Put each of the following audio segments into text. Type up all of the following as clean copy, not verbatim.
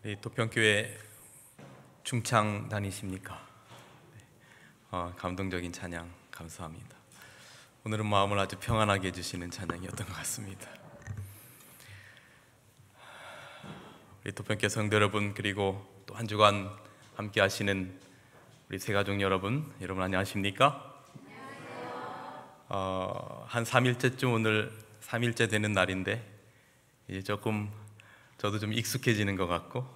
우리 도평교회 중창 다니십니까? 감동적인 찬양 감사합니다. 오늘은 마음을 아주 평안하게 해주시는 찬양이었던 것 같습니다. 우리 도평교회 성도 여러분, 그리고 또 한 주간 함께 하시는 우리 새가족 여러분 안녕하십니까? 한 3일째쯤 오늘 3일째 되는 날인데 이제 조금 저도 좀 익숙해지는 것 같고,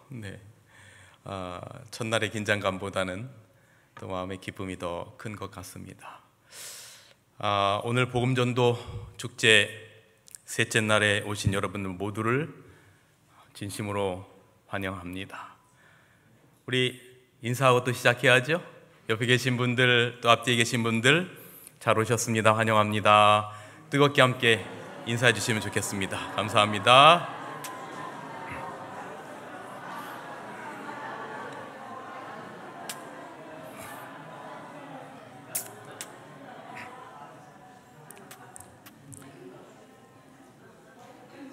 첫날의 긴장감보다는 또 마음의 기쁨이 더 큰 것 같습니다. 오늘 복음전도 축제 셋째 날에 오신 여러분들 모두를 진심으로 환영합니다. 우리 인사하고 또 시작해야죠. 옆에 계신 분들, 또 앞뒤에 계신 분들 잘 오셨습니다. 환영합니다. 뜨겁게 함께 인사해 주시면 좋겠습니다. 감사합니다.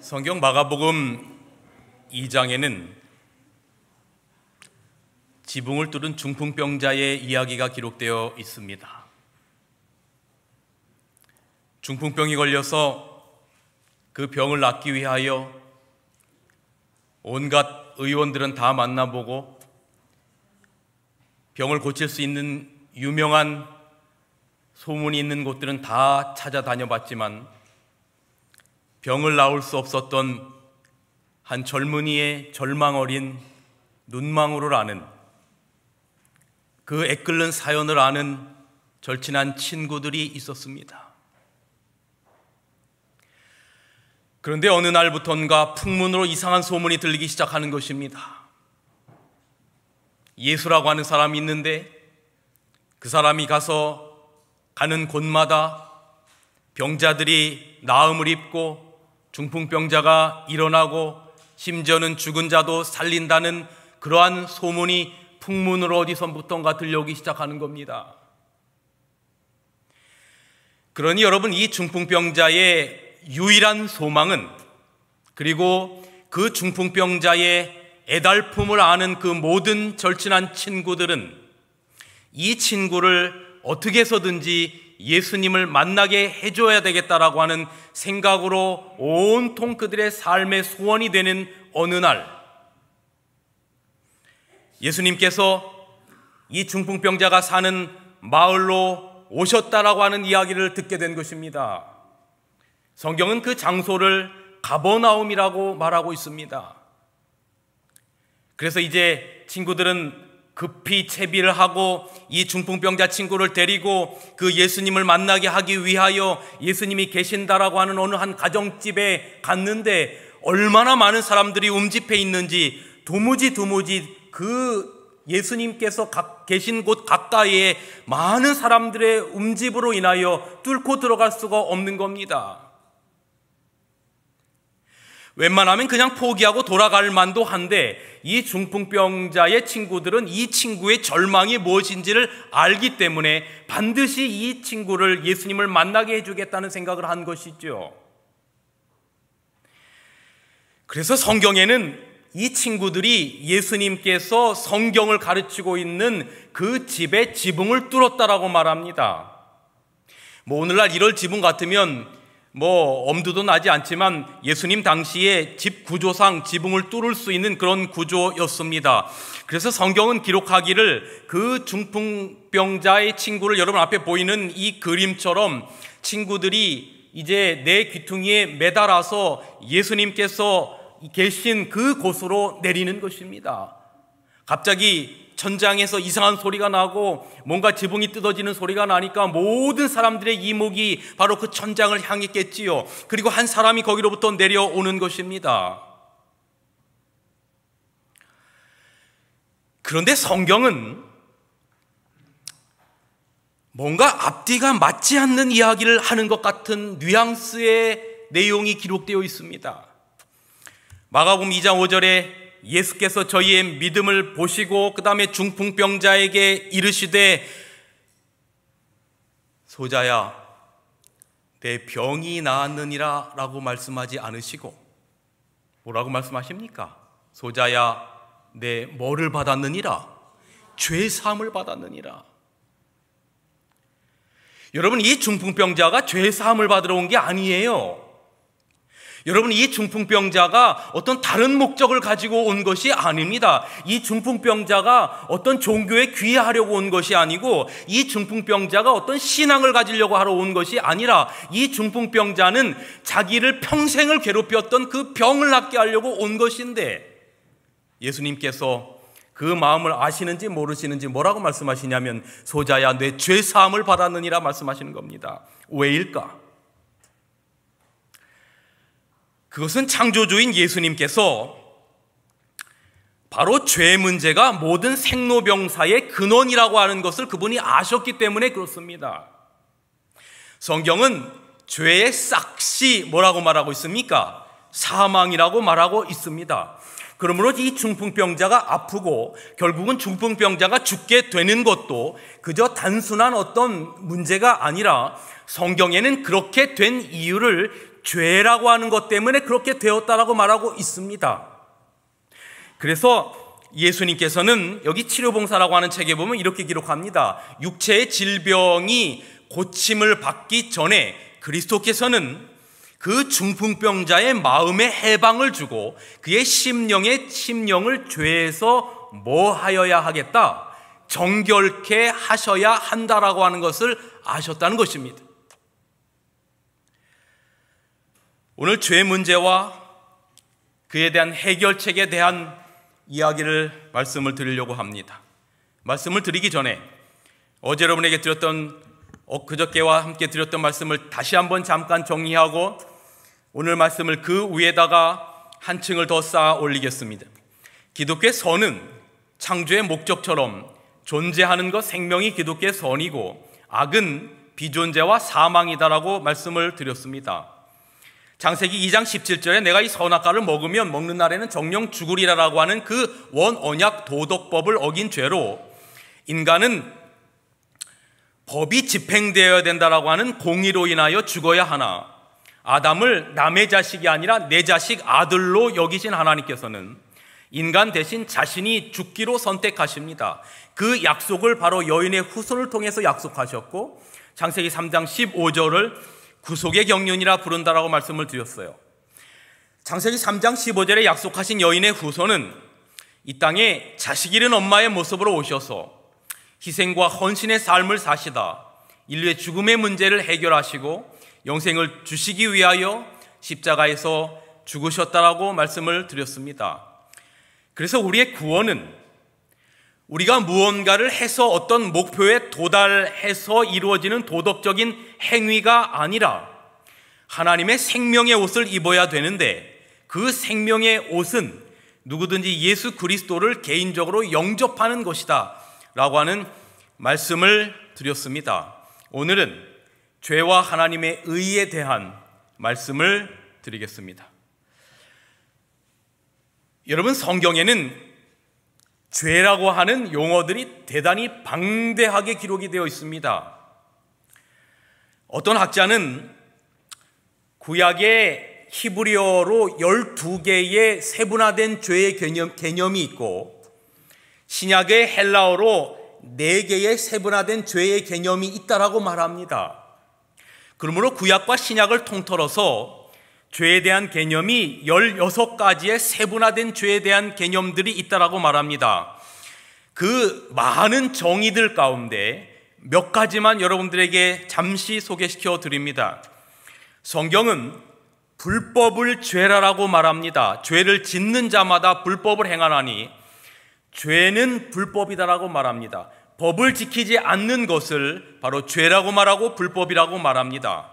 성경 마가복음 2장에는 지붕을 뚫은 중풍병자의 이야기가 기록되어 있습니다. 중풍병이 걸려서 그 병을 낫기 위하여 온갖 의원들은 다 만나보고 병을 고칠 수 있는 유명한 소문이 있는 곳들은 다 찾아다녀봤지만 병을 나을 수 없었던 한 젊은이의 절망 어린 눈망울을 아는, 그 애끓는 사연을 아는 절친한 친구들이 있었습니다. 그런데 어느 날부턴가 풍문으로 이상한 소문이 들리기 시작하는 것입니다. 예수라고 하는 사람이 있는데 그 사람이 가는 곳마다 병자들이 나음을 입고 중풍병자가 일어나고 심지어는 죽은 자도 살린다는 그러한 소문이 풍문으로 어디선부턴가 들려오기 시작하는 겁니다. 그러니 여러분, 이 중풍병자의 유일한 소망은, 그리고 그 중풍병자의 애달픔을 아는 그 모든 절친한 친구들은 이 친구를 어떻게 해서든지 예수님을 만나게 해줘야 되겠다라고 하는 생각으로 온통 그들의 삶의 소원이 되는 어느 날, 예수님께서 이 중풍병자가 사는 마을로 오셨다라고 하는 이야기를 듣게 된 것입니다. 성경은 그 장소를 가버나움이라고 말하고 있습니다. 그래서 이제 친구들은 급히 채비를 하고 이 중풍병자 친구를 데리고 그 예수님을 만나게 하기 위하여 예수님이 계신다라고 하는 어느 한 가정집에 갔는데, 얼마나 많은 사람들이 움집해 있는지 도무지 그 예수님께서 계신 곳 가까이에 많은 사람들의 움집으로 인하여 뚫고 들어갈 수가 없는 겁니다. 웬만하면 그냥 포기하고 돌아갈 만도 한데, 이 중풍병자의 친구들은 이 친구의 절망이 무엇인지를 알기 때문에 반드시 이 친구를 예수님을 만나게 해주겠다는 생각을 한 것이죠. 그래서 성경에는 이 친구들이 예수님께서 성경을 가르치고 있는 그 집의 지붕을 뚫었다라고 말합니다. 오늘날 이럴 지붕 같으면 엄두도 나지 않지만 예수님 당시에 집 구조상 지붕을 뚫을 수 있는 그런 구조였습니다. 그래서 성경은 기록하기를 그 중풍병자의 친구를 여러분 앞에 보이는 이 그림처럼 친구들이 이제 내 귀퉁이에 매달아서 예수님께서 계신 그 곳으로 내리는 것입니다. 갑자기 천장에서 이상한 소리가 나고 뭔가 지붕이 뜯어지는 소리가 나니까 모든 사람들의 이목이 바로 그 천장을 향했겠지요. 그리고 한 사람이 거기로부터 내려오는 것입니다. 그런데 성경은 뭔가 앞뒤가 맞지 않는 이야기를 하는 것 같은 뉘앙스의 내용이 기록되어 있습니다. 마가복음 2장 5절에 예수께서 저희의 믿음을 보시고 그 다음에 중풍병자에게 이르시되 소자야 내 병이 나았느니라 라고 말씀하지 않으시고 뭐라고 말씀하십니까? 소자야 내 뭐를 받았느니라? 죄 사함을 받았느니라. 여러분, 이 중풍병자가 죄 사함을 받으러 온 게 아니에요. 여러분, 이 중풍병자가 어떤 다른 목적을 가지고 온 것이 아닙니다. 이 중풍병자가 어떤 종교에 귀의하려고 온 것이 아니고, 이 중풍병자가 어떤 신앙을 가지려고 하러 온 것이 아니라, 이 중풍병자는 자기를 평생을 괴롭혔던 그 병을 낫게 하려고 온 것인데, 예수님께서 그 마음을 아시는지 모르시는지 뭐라고 말씀하시냐면, 소자야, 내 죄 사함을 받았느니라 말씀하시는 겁니다. 왜일까? 그것은 창조주인 예수님께서 바로 죄 문제가 모든 생로병사의 근원이라고 하는 것을 그분이 아셨기 때문에 그렇습니다. 성경은 죄의 싹시 뭐라고 말하고 있습니까? 사망이라고 말하고 있습니다. 그러므로 이 중풍병자가 아프고 결국은 중풍병자가 죽게 되는 것도 그저 단순한 어떤 문제가 아니라, 성경에는 그렇게 된 이유를 죄라고 하는 것 때문에 그렇게 되었다라고 말하고 있습니다. 그래서 예수님께서는 여기 치료봉사라고 하는 책에 보면 이렇게 기록합니다. 육체의 질병이 고침을 받기 전에 그리스도께서는 그 중풍병자의 마음에 해방을 주고 그의 심령을 죄에서 뭐 하여야 하겠다? 정결케 하셔야 한다라고 하는 것을 아셨다는 것입니다. 오늘 죄 문제와 그에 대한 해결책에 대한 이야기를 말씀을 드리려고 합니다. 말씀을 드리기 전에 어제 여러분에게 드렸던, 그저께와 함께 드렸던 말씀을 다시 한번 잠깐 정리하고 오늘 말씀을 그 위에다가 한 층을 더 쌓아 올리겠습니다. 기독교의 선은 창조의 목적처럼 존재하는 것, 생명이 기독교의 선이고 악은 비존재와 사망이다라고 말씀을 드렸습니다. 창세기 2장 17절에 내가 이 선악과를 먹으면 먹는 날에는 정령 죽으리라라고 하는 그 원언약 도덕법을 어긴 죄로 인간은 법이 집행되어야 된다라고 하는 공의로 인하여 죽어야 하나, 아담을 남의 자식이 아니라 내 자식 아들로 여기신 하나님께서는 인간 대신 자신이 죽기로 선택하십니다. 그 약속을 바로 여인의 후손을 통해서 약속하셨고, 창세기 3장 15절을 구속의 경륜이라 부른다라고 말씀을 드렸어요. 창세기 3장 15절에 약속하신 여인의 후손은 이 땅에 자식 잃은 엄마의 모습으로 오셔서 희생과 헌신의 삶을 사시다 인류의 죽음의 문제를 해결하시고 영생을 주시기 위하여 십자가에서 죽으셨다라고 말씀을 드렸습니다. 그래서 우리의 구원은 우리가 무언가를 해서 어떤 목표에 도달해서 이루어지는 도덕적인 행위가 아니라 하나님의 생명의 옷을 입어야 되는데, 그 생명의 옷은 누구든지 예수 그리스도를 개인적으로 영접하는 것이다 라고 하는 말씀을 드렸습니다. 오늘은 죄와 하나님의 의에 대한 말씀을 드리겠습니다. 여러분, 성경에는 죄라고 하는 용어들이 대단히 방대하게 기록이 되어 있습니다. 어떤 학자는 구약의 히브리어로 12개의 세분화된 죄의 개념이 있고, 신약의 헬라어로 4개의 세분화된 죄의 개념이 있다라고 말합니다. 그러므로 구약과 신약을 통틀어서 죄에 대한 개념이 16가지의 세분화된 죄에 대한 개념들이 있다라고 말합니다. 그 많은 정의들 가운데 몇 가지만 여러분들에게 잠시 소개시켜 드립니다. 성경은 불법을 죄라라고 말합니다. 죄를 짓는 자마다 불법을 행하나니 죄는 불법이다라고 말합니다. 법을 지키지 않는 것을 바로 죄라고 말하고 불법이라고 말합니다.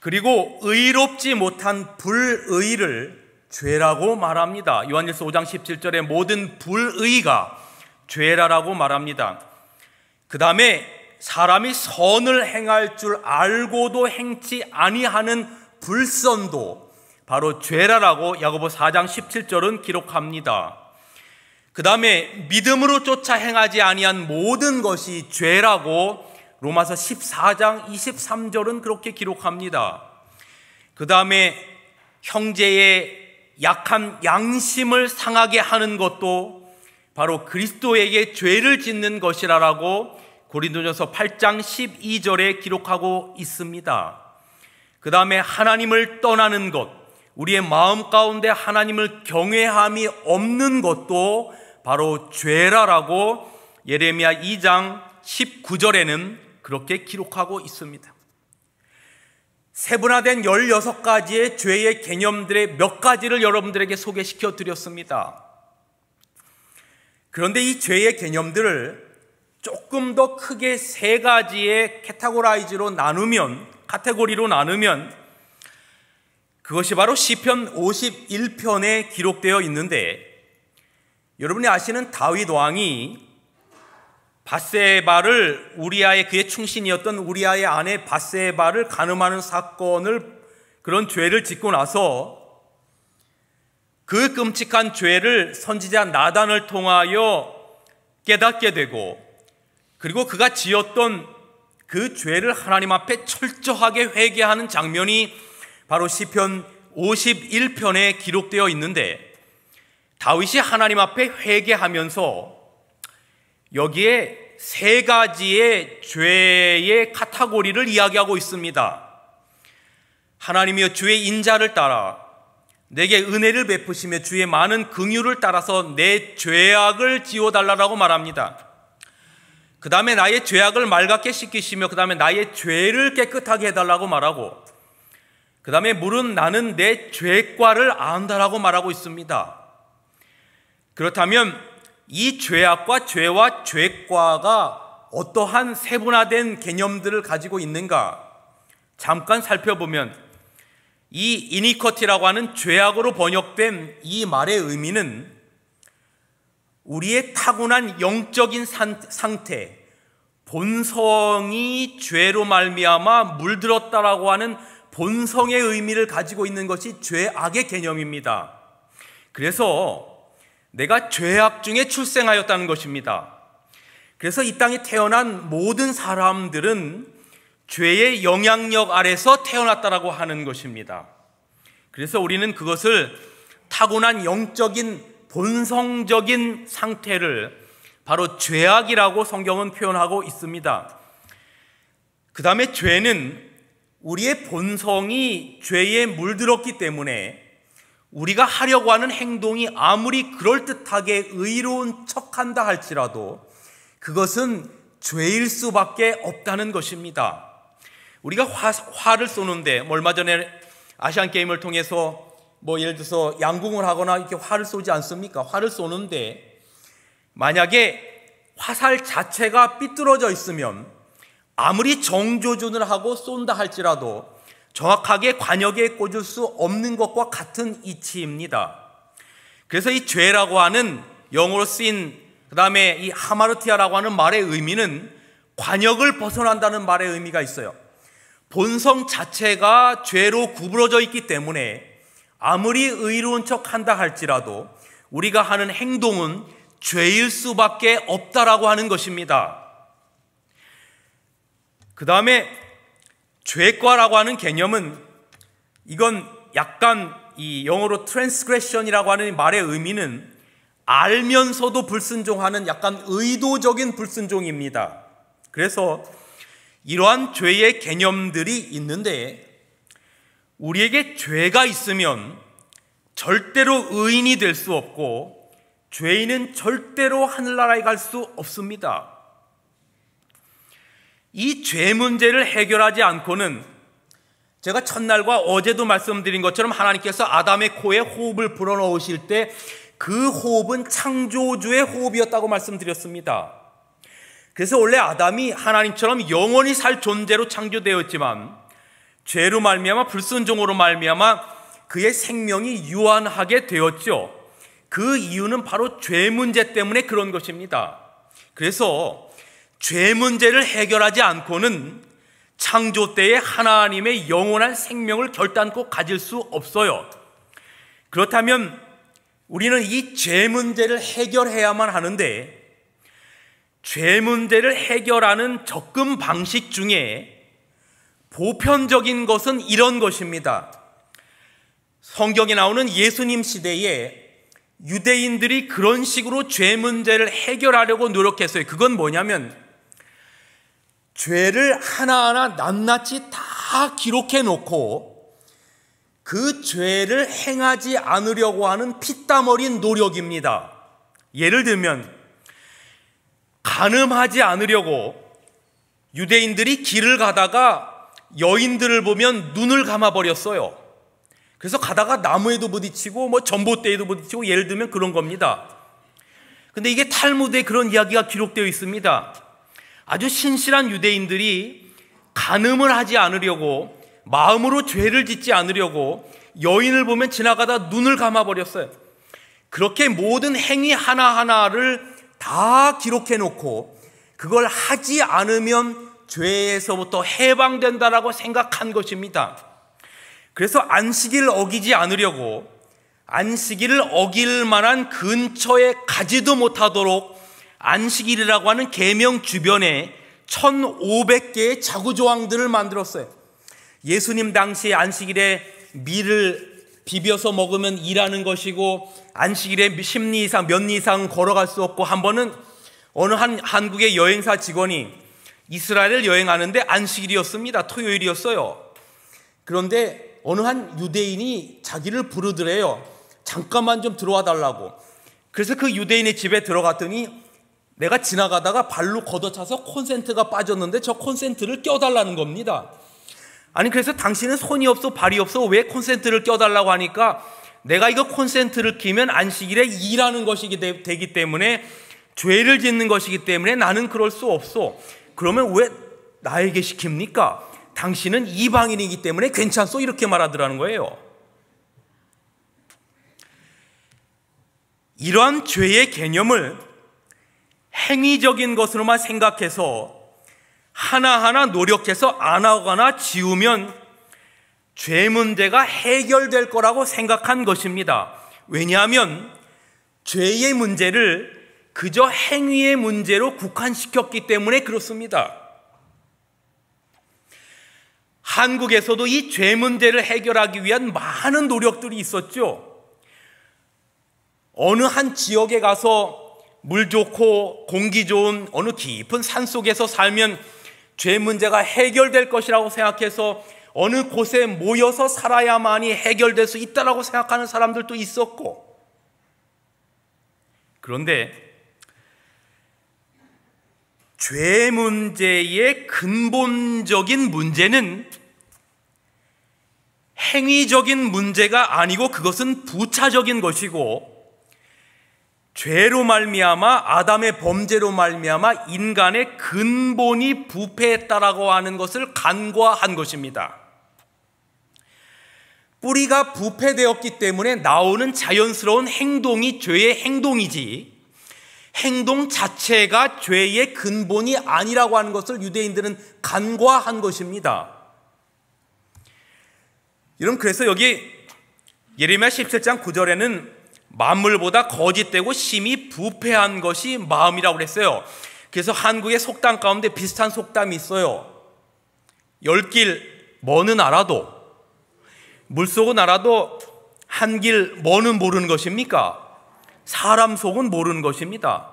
그리고 의롭지 못한 불의를 죄라고 말합니다. 요한일서 5장 17절에 모든 불의가 죄라라고 말합니다. 그 다음에 사람이 선을 행할 줄 알고도 행치 아니하는 불선도 바로 죄라라고 야고보 4장 17절은 기록합니다. 그 다음에 믿음으로 쫓아 행하지 아니한 모든 것이 죄라고 로마서 14장 23절은 그렇게 기록합니다. 그 다음에 형제의 약한 양심을 상하게 하는 것도 바로 그리스도에게 죄를 짓는 것이라고 고린도전서 8장 12절에 기록하고 있습니다. 그 다음에 하나님을 떠나는 것, 우리의 마음 가운데 하나님을 경외함이 없는 것도 바로 죄라라고 예레미야 2장 19절에는 그렇게 기록하고 있습니다. 세분화된 16가지의 죄의 개념들의 몇 가지를 여러분들에게 소개시켜 드렸습니다. 그런데 이 죄의 개념들을 조금 더 크게 3가지의 카테고리로 나누면 그것이 바로 시편 51편에 기록되어 있는데, 여러분이 아시는 다윗 왕이 밧세바를 그의 충신이었던 우리아의 아내 밧세바를 간음하는 그런 죄를 짓고 나서 그 끔찍한 죄를 선지자 나단을 통하여 깨닫게 되고, 그리고 그가 지었던 그 죄를 하나님 앞에 철저하게 회개하는 장면이 바로 시편 51편에 기록되어 있는데, 다윗이 하나님 앞에 회개하면서 여기에 3가지의 죄의 카테고리를 이야기하고 있습니다. 하나님이여 주의 인자를 따라 내게 은혜를 베푸시며 주의 많은 긍휼을 따라서 내 죄악을 지워달라고 말합니다. 그 다음에 나의 죄악을 맑게 씻기시며 그 다음에 나의 죄를 깨끗하게 해달라고 말하고, 그 다음에 물은 나는 내 죄과를 안다라고 말하고 있습니다. 그렇다면 이 죄악과 죄와 죄과가 어떠한 세분화된 개념들을 가지고 있는가 잠깐 살펴보면, 이 이니커티라고 하는 죄악으로 번역된 이 말의 의미는 우리의 타고난 영적인 상태, 본성이 죄로 말미암아 물들었다라고 하는 본성의 의미를 가지고 있는 것이 죄악의 개념입니다. 그래서 내가 죄악 중에 출생하였다는 것입니다. 그래서 이 땅에 태어난 모든 사람들은 죄의 영향력 아래서 태어났다라고 하는 것입니다. 그래서 우리는 그것을 타고난 영적인 본성적인 상태를 바로 죄악이라고 성경은 표현하고 있습니다. 그 다음에 죄는 우리의 본성이 죄에 물들었기 때문에 우리가 하려고 하는 행동이 아무리 그럴듯하게 의로운 척한다 할지라도 그것은 죄일 수밖에 없다는 것입니다. 우리가 활을 쏘는데, 얼마 전에 아시안게임을 통해서 예를 들어서 양궁을 하거나 이렇게 활을 쏘지 않습니까? 활을 쏘는데 만약에 화살 자체가 삐뚤어져 있으면 아무리 정조준을 하고 쏜다 할지라도 정확하게 관역에 꽂을 수 없는 것과 같은 이치입니다. 그래서 이 죄라고 하는 영어로 쓰인 그 다음에 이 하마르티아라고 하는 말의 의미는 관역을 벗어난다는 말의 의미가 있어요. 본성 자체가 죄로 구부러져 있기 때문에 아무리 의로운 척 한다 할지라도 우리가 하는 행동은 죄일 수밖에 없다라고 하는 것입니다. 그 다음에 죄과라고 하는 개념은, 이건 약간 이 영어로 transgression이라고 하는 말의 의미는 알면서도 불순종하는 약간 의도적인 불순종입니다. 그래서 이러한 죄의 개념들이 있는데, 우리에게 죄가 있으면 절대로 의인이 될 수 없고 죄인은 절대로 하늘나라에 갈 수 없습니다. 이 죄 문제를 해결하지 않고는, 제가 첫날과 어제도 말씀드린 것처럼 하나님께서 아담의 코에 호흡을 불어넣으실 때 그 호흡은 창조주의 호흡이었다고 말씀드렸습니다. 그래서 원래 아담이 하나님처럼 영원히 살 존재로 창조되었지만 죄로 말미암아, 불순종으로 말미암아 그의 생명이 유한하게 되었죠. 그 이유는 바로 죄 문제 때문에 그런 것입니다. 그래서 죄 문제를 해결하지 않고는 창조 때에 하나님의 영원한 생명을 결단코 가질 수 없어요. 그렇다면 우리는 이 죄 문제를 해결해야만 하는데, 죄 문제를 해결하는 접근 방식 중에 보편적인 것은 이런 것입니다. 성경에 나오는 예수님 시대에 유대인들이 그런 식으로 죄 문제를 해결하려고 노력했어요. 그건 뭐냐면 죄를 하나하나 낱낱이 다 기록해 놓고 그 죄를 행하지 않으려고 하는 피땀 어린 노력입니다. 예를 들면 간음하지 않으려고 유대인들이 길을 가다가 여인들을 보면 눈을 감아버렸어요. 그래서 가다가 나무에도 부딪히고 전봇대에도 부딪히고, 예를 들면 그런 겁니다. 근데 이게 탈무드에 그런 이야기가 기록되어 있습니다. 아주 신실한 유대인들이 간음을 하지 않으려고, 마음으로 죄를 짓지 않으려고 여인을 보면 지나가다 눈을 감아버렸어요. 그렇게 모든 행위 하나하나를 다 기록해 놓고 그걸 하지 않으면 죄에서부터 해방된다라고 생각한 것입니다. 그래서 안식일을 어기지 않으려고 안식일을 어길 만한 근처에 가지도 못하도록 안식일이라고 하는 계명 주변에 1500개의 자구조항들을 만들었어요. 예수님 당시에 안식일에 밀을 비벼서 먹으면 일하는 것이고, 안식일에 몇 리 이상 걸어갈 수 없고, 한 번은 어느 한국의 여행사 직원이 이스라엘을 여행하는데 안식일이었습니다. 토요일이었어요. 그런데 어느 한 유대인이 자기를 부르더래요. 잠깐만 좀 들어와 달라고. 그래서 그 유대인의 집에 들어갔더니 내가 지나가다가 발로 걷어차서 콘센트가 빠졌는데 저 콘센트를 껴달라는 겁니다. 아니, 그래서 당신은 손이 없어 발이 없어 왜 콘센트를 껴달라고 하니까, 내가 이거 콘센트를 끼면 안식일에 일하는 것이 되기 때문에, 죄를 짓는 것이기 때문에 나는 그럴 수 없어. 그러면 왜 나에게 시킵니까? 당신은 이방인이기 때문에 괜찮소, 이렇게 말하더라는 거예요. 이러한 죄의 개념을 행위적인 것으로만 생각해서 하나하나 노력해서 안 하거나 지우면 죄 문제가 해결될 거라고 생각한 것입니다. 왜냐하면 죄의 문제를 그저 행위의 문제로 국한시켰기 때문에 그렇습니다. 한국에서도 이 죄 문제를 해결하기 위한 많은 노력들이 있었죠. 어느 한 지역에 가서 물 좋고 공기 좋은 어느 깊은 산 속에서 살면 죄 문제가 해결될 것이라고 생각해서 어느 곳에 모여서 살아야만이 해결될 수 있다고 생각하는 사람들도 있었고, 그런데 죄 문제의 근본적인 문제는 행위적인 문제가 아니고 그것은 부차적인 것이고, 죄로 말미암아, 아담의 범죄로 말미암아 인간의 근본이 부패했다라고 하는 것을 간과한 것입니다. 뿌리가 부패되었기 때문에 나오는 자연스러운 행동이 죄의 행동이지, 행동 자체가 죄의 근본이 아니라고 하는 것을 유대인들은 간과한 것입니다. 여러분, 그래서 여기 예레미야 17장 9절에는 만물보다 거짓되고 심히 부패한 것이 마음이라고 그랬어요. 그래서 한국의 속담 가운데 비슷한 속담이 있어요. 열 길 뭐는 알아도, 물속은 알아도 한 길 뭐는 모르는 것입니까? 사람 속은 모르는 것입니다.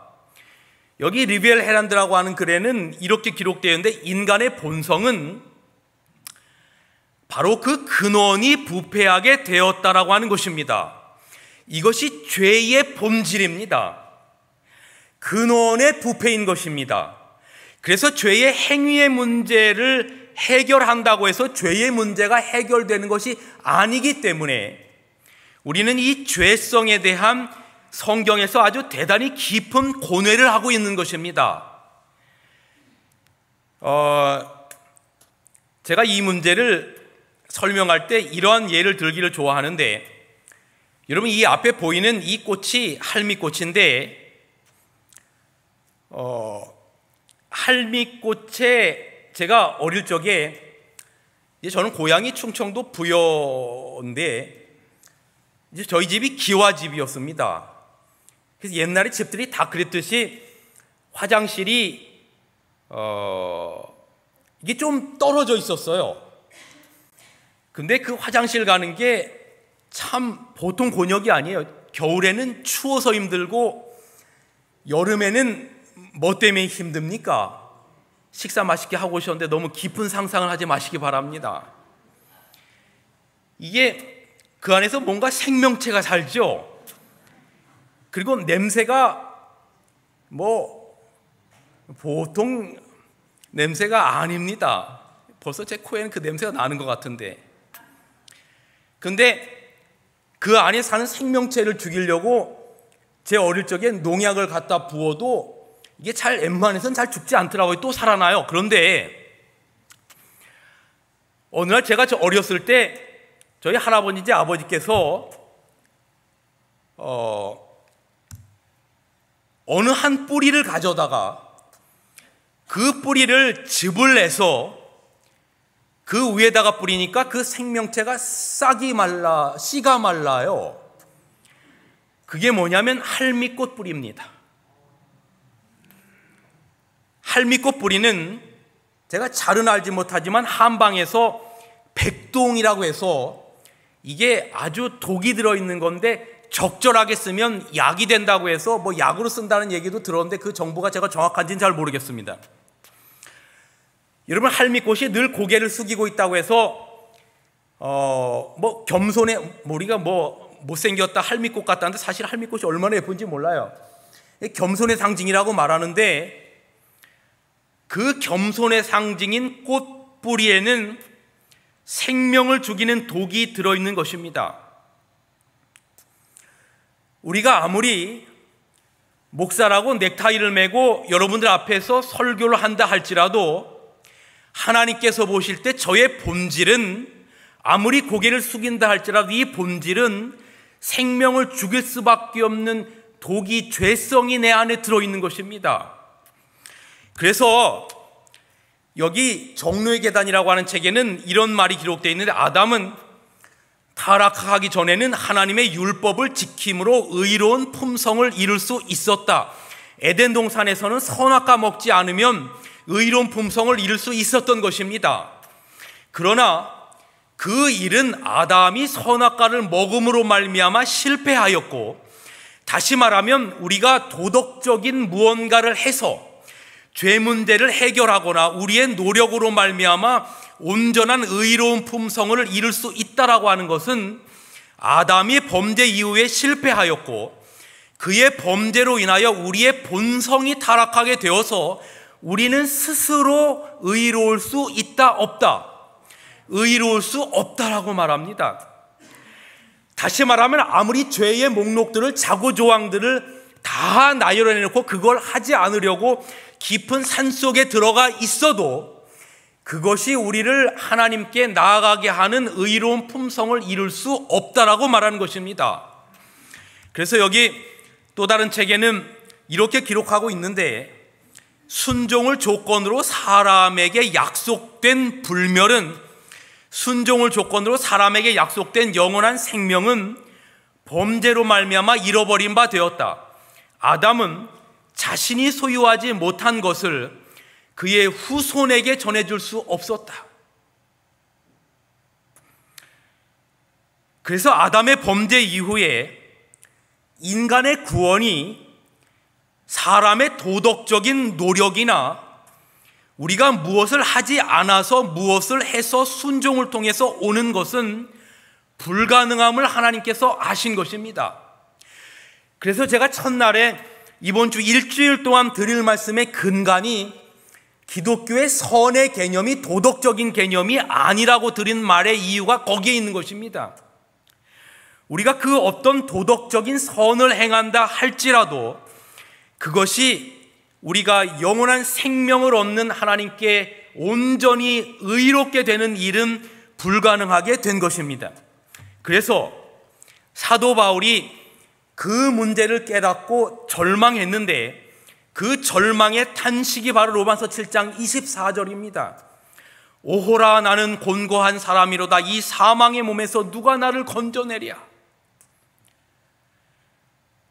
여기 리비엘 헤란드라고 하는 글에는 이렇게 기록되어 있는데, 인간의 본성은 바로 그 근원이 부패하게 되었다라고 하는 것입니다. 이것이 죄의 본질입니다. 근원의 부패인 것입니다. 그래서 죄의 행위의 문제를 해결한다고 해서 죄의 문제가 해결되는 것이 아니기 때문에 우리는 이 죄성에 대한 성경에서 아주 대단히 깊은 고뇌를 하고 있는 것입니다. 제가 이 문제를 설명할 때 이러한 예를 들기를 좋아하는데, 여러분, 이 앞에 보이는 이 꽃이 할미꽃인데, 할미꽃에 제가 어릴 적에, 저는 고향이 충청도 부여인데 이제 저희 집이 기와집이었습니다. 그래서 옛날에 집들이 다 그랬듯이 화장실이 이게 좀 떨어져 있었어요. 근데 그 화장실 가는 게 참 보통 곤욕이 아니에요. 겨울에는 추워서 힘들고 여름에는 뭐 때문에 힘듭니까? 식사 맛있게 하고 오셨는데 너무 깊은 상상을 하지 마시기 바랍니다. 이게 그 안에서 뭔가 생명체가 살죠. 그리고 냄새가 뭐 보통 냄새가 아닙니다. 벌써 제 코에는 그 냄새가 나는 것 같은데, 근데 그 안에 사는 생명체를 죽이려고 제 어릴 적에 농약을 갖다 부어도 이게 잘 웬만해서는 잘 죽지 않더라고요. 또 살아나요. 그런데 어느 날 제가 어렸을 때 저희 할아버지 아버지께서 어느 한 뿌리를 가져다가 그 뿌리를 즙을 내서 그 위에다가 뿌리니까 그 생명체가 씨가 말라요. 그게 뭐냐면 할미꽃 뿌리입니다. 할미꽃 뿌리는 제가 잘은 알지 못하지만 한방에서 백동이라고 해서 이게 아주 독이 들어있는 건데 적절하게 쓰면 약이 된다고 해서 뭐 약으로 쓴다는 얘기도 들었는데 그 정보가 제가 정확한지는 잘 모르겠습니다. 여러분, 할미꽃이 늘 고개를 숙이고 있다고 해서 뭐 겸손해, 우리가 뭐 못생겼다, 할미꽃 같다는데 사실 할미꽃이 얼마나 예쁜지 몰라요. 겸손의 상징이라고 말하는데 그 겸손의 상징인 꽃뿌리에는 생명을 죽이는 독이 들어있는 것입니다. 우리가 아무리 목사라고 넥타이를 메고 여러분들 앞에서 설교를 한다 할지라도 하나님께서 보실 때 저의 본질은, 아무리 고개를 숙인다 할지라도 이 본질은 생명을 죽일 수밖에 없는 독이, 죄성이 내 안에 들어있는 것입니다. 그래서 여기 정로의 계단이라고 하는 책에는 이런 말이 기록되어 있는데, 아담은 타락하기 전에는 하나님의 율법을 지킴으로 의로운 품성을 이룰 수 있었다. 에덴 동산에서는 선악과 먹지 않으면 의로운 품성을 이룰 수 있었던 것입니다. 그러나 그 일은 아담이 선악과를 먹음으로 말미암아 실패하였고, 다시 말하면 우리가 도덕적인 무언가를 해서 죄 문제를 해결하거나 우리의 노력으로 말미암아 온전한 의로운 품성을 이룰 수 있다라고 하는 것은 아담이 범죄 이후에 실패하였고, 그의 범죄로 인하여 우리의 본성이 타락하게 되어서 우리는 스스로 의로울 수 있다 없다, 의로울 수 없다라고 말합니다. 다시 말하면 아무리 죄의 목록들을, 자구조항들을 다 나열해놓고 그걸 하지 않으려고 깊은 산속에 들어가 있어도 그것이 우리를 하나님께 나아가게 하는 의로운 품성을 이룰 수 없다라고 말하는 것입니다. 그래서 여기 또 다른 책에는 이렇게 기록하고 있는데, 순종을 조건으로 사람에게 약속된 불멸은, 순종을 조건으로 사람에게 약속된 영원한 생명은 범죄로 말미암아 잃어버린 바 되었다. 아담은 자신이 소유하지 못한 것을 그의 후손에게 전해줄 수 없었다. 그래서 아담의 범죄 이후에 인간의 구원이 사람의 도덕적인 노력이나 우리가 무엇을 하지 않아서 무엇을 해서 순종을 통해서 오는 것은 불가능함을 하나님께서 아신 것입니다. 그래서 제가 첫날에 이번 주 일주일 동안 드릴 말씀의 근간이 기독교의 선의 개념이 도덕적인 개념이 아니라고 드린 말의 이유가 거기에 있는 것입니다. 우리가 그 어떤 도덕적인 선을 행한다 할지라도 그것이 우리가 영원한 생명을 얻는 하나님께 온전히 의롭게 되는 일은 불가능하게 된 것입니다. 그래서 사도 바울이 그 문제를 깨닫고 절망했는데, 그 절망의 탄식이 바로 로마서 7장 24절입니다. 오호라, 나는 곤고한 사람이로다. 이 사망의 몸에서 누가 나를 건져내랴.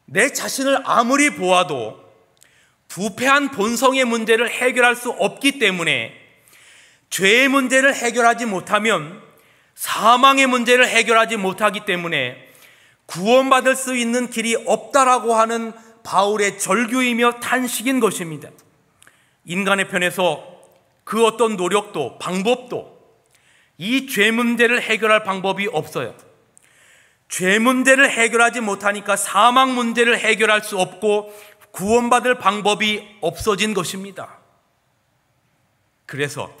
내 자신을 아무리 보아도 부패한 본성의 문제를 해결할 수 없기 때문에 죄의 문제를 해결하지 못하면 사망의 문제를 해결하지 못하기 때문에 구원받을 수 있는 길이 없다라고 하는 바울의 절규이며 탄식인 것입니다. 인간의 편에서 그 어떤 노력도 방법도 이 죄 문제를 해결할 방법이 없어요. 죄 문제를 해결하지 못하니까 사망 문제를 해결할 수 없고 구원받을 방법이 없어진 것입니다. 그래서